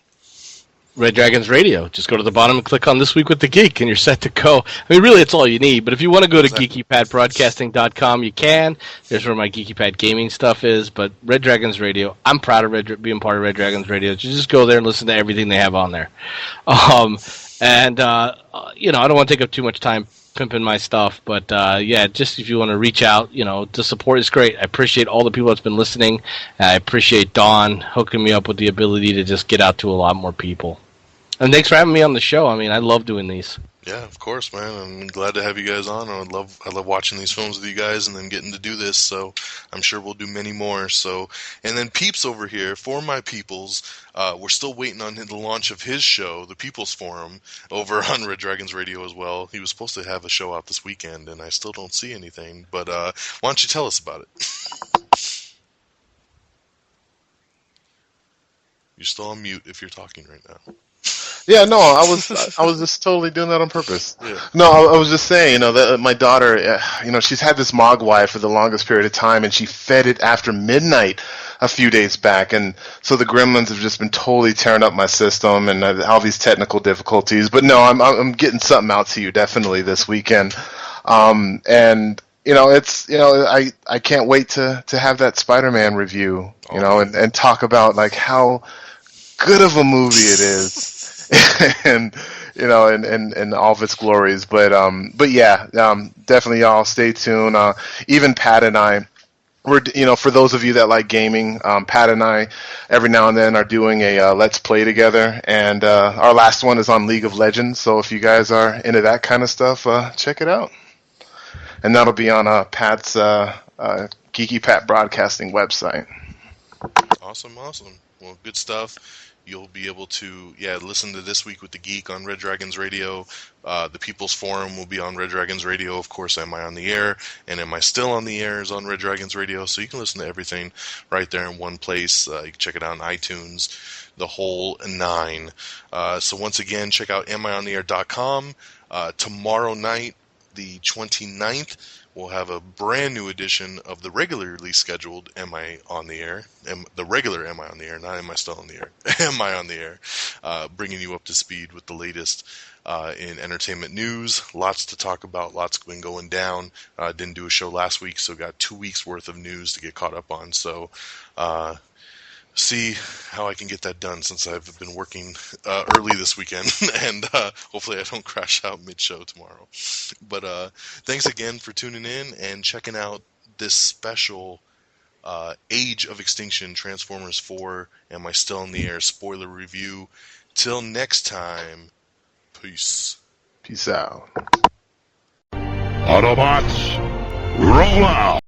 Red Dragons Radio. Just go to the bottom and click on This Week with the Geek, and you're set to go. I mean, really, it's all you need. But if you want to go to GeekyPatBroadcasting.com, you can. There's where my Geeky Pat gaming stuff is. But Red Dragons Radio, I'm proud of being part of Red Dragons Radio. You just go there and listen to everything they have on there. And I don't want to take up too much time pimping my stuff, but just if you want to reach out, the support is great. I appreciate all the people that's been listening. I appreciate Don hooking me up with the ability to just get out to a lot more people. And thanks for having me on the show. I mean, I love doing these. Yeah, of course, man. I'm glad to have you guys on. I love watching these films with you guys and then getting to do this. So I'm sure we'll do many more. So, and then Peeps over here, for My Peeples, we're still waiting on the launch of his show, the People's Forum, over on Red Dragons Radio as well. He was supposed to have a show out this weekend, and I still don't see anything. But why don't you tell us about it? You're still on mute if you're talking right now. Yeah, no, I was just totally doing that on purpose. Yeah. No, I was just saying, that my daughter, she's had this Mogwai for the longest period of time, and she fed it after midnight a few days back, and so the gremlins have just been totally tearing up my system and all these technical difficulties. But no, I'm getting something out to you definitely this weekend, and I can't wait to have that Spider-Man review, and talk about like how good of a movie it is. and and all of its glories, but yeah, definitely y'all stay tuned. Even Pat and I, we're for those of you that like gaming, Pat and I every now and then are doing a let's play together, and our last one is on League of Legends. So if you guys are into that kind of stuff, check it out, and that'll be on Pat's Geeky Pat Broadcasting website. Awesome. Well, good stuff. You'll be able to, listen to This Week with the Geek on Red Dragons Radio. The People's Forum will be on Red Dragons Radio. Of course, Am I on the Air? And Am I Still on the Air is on Red Dragons Radio. So you can listen to everything right there in one place. You can check it out on iTunes, the whole 9. So once again, check out amiontheair.com. Tomorrow night, the 29th, we'll have a brand new edition of the regularly scheduled Am I on the Air? The regular Am I on the Air, not Am I Still on the Air? Am I on the Air? Bringing you up to speed with the latest in entertainment news. Lots to talk about. Lots been going down. Didn't do a show last week, so got 2 weeks worth of news to get caught up on. So see how I can get that done, since I've been working early this weekend, and hopefully I don't crash out mid-show tomorrow. But thanks again for tuning in and checking out this special Age of Extinction Transformers 4 Am I Still in the Air spoiler review. Till next time, peace. Peace out. Autobots, roll out!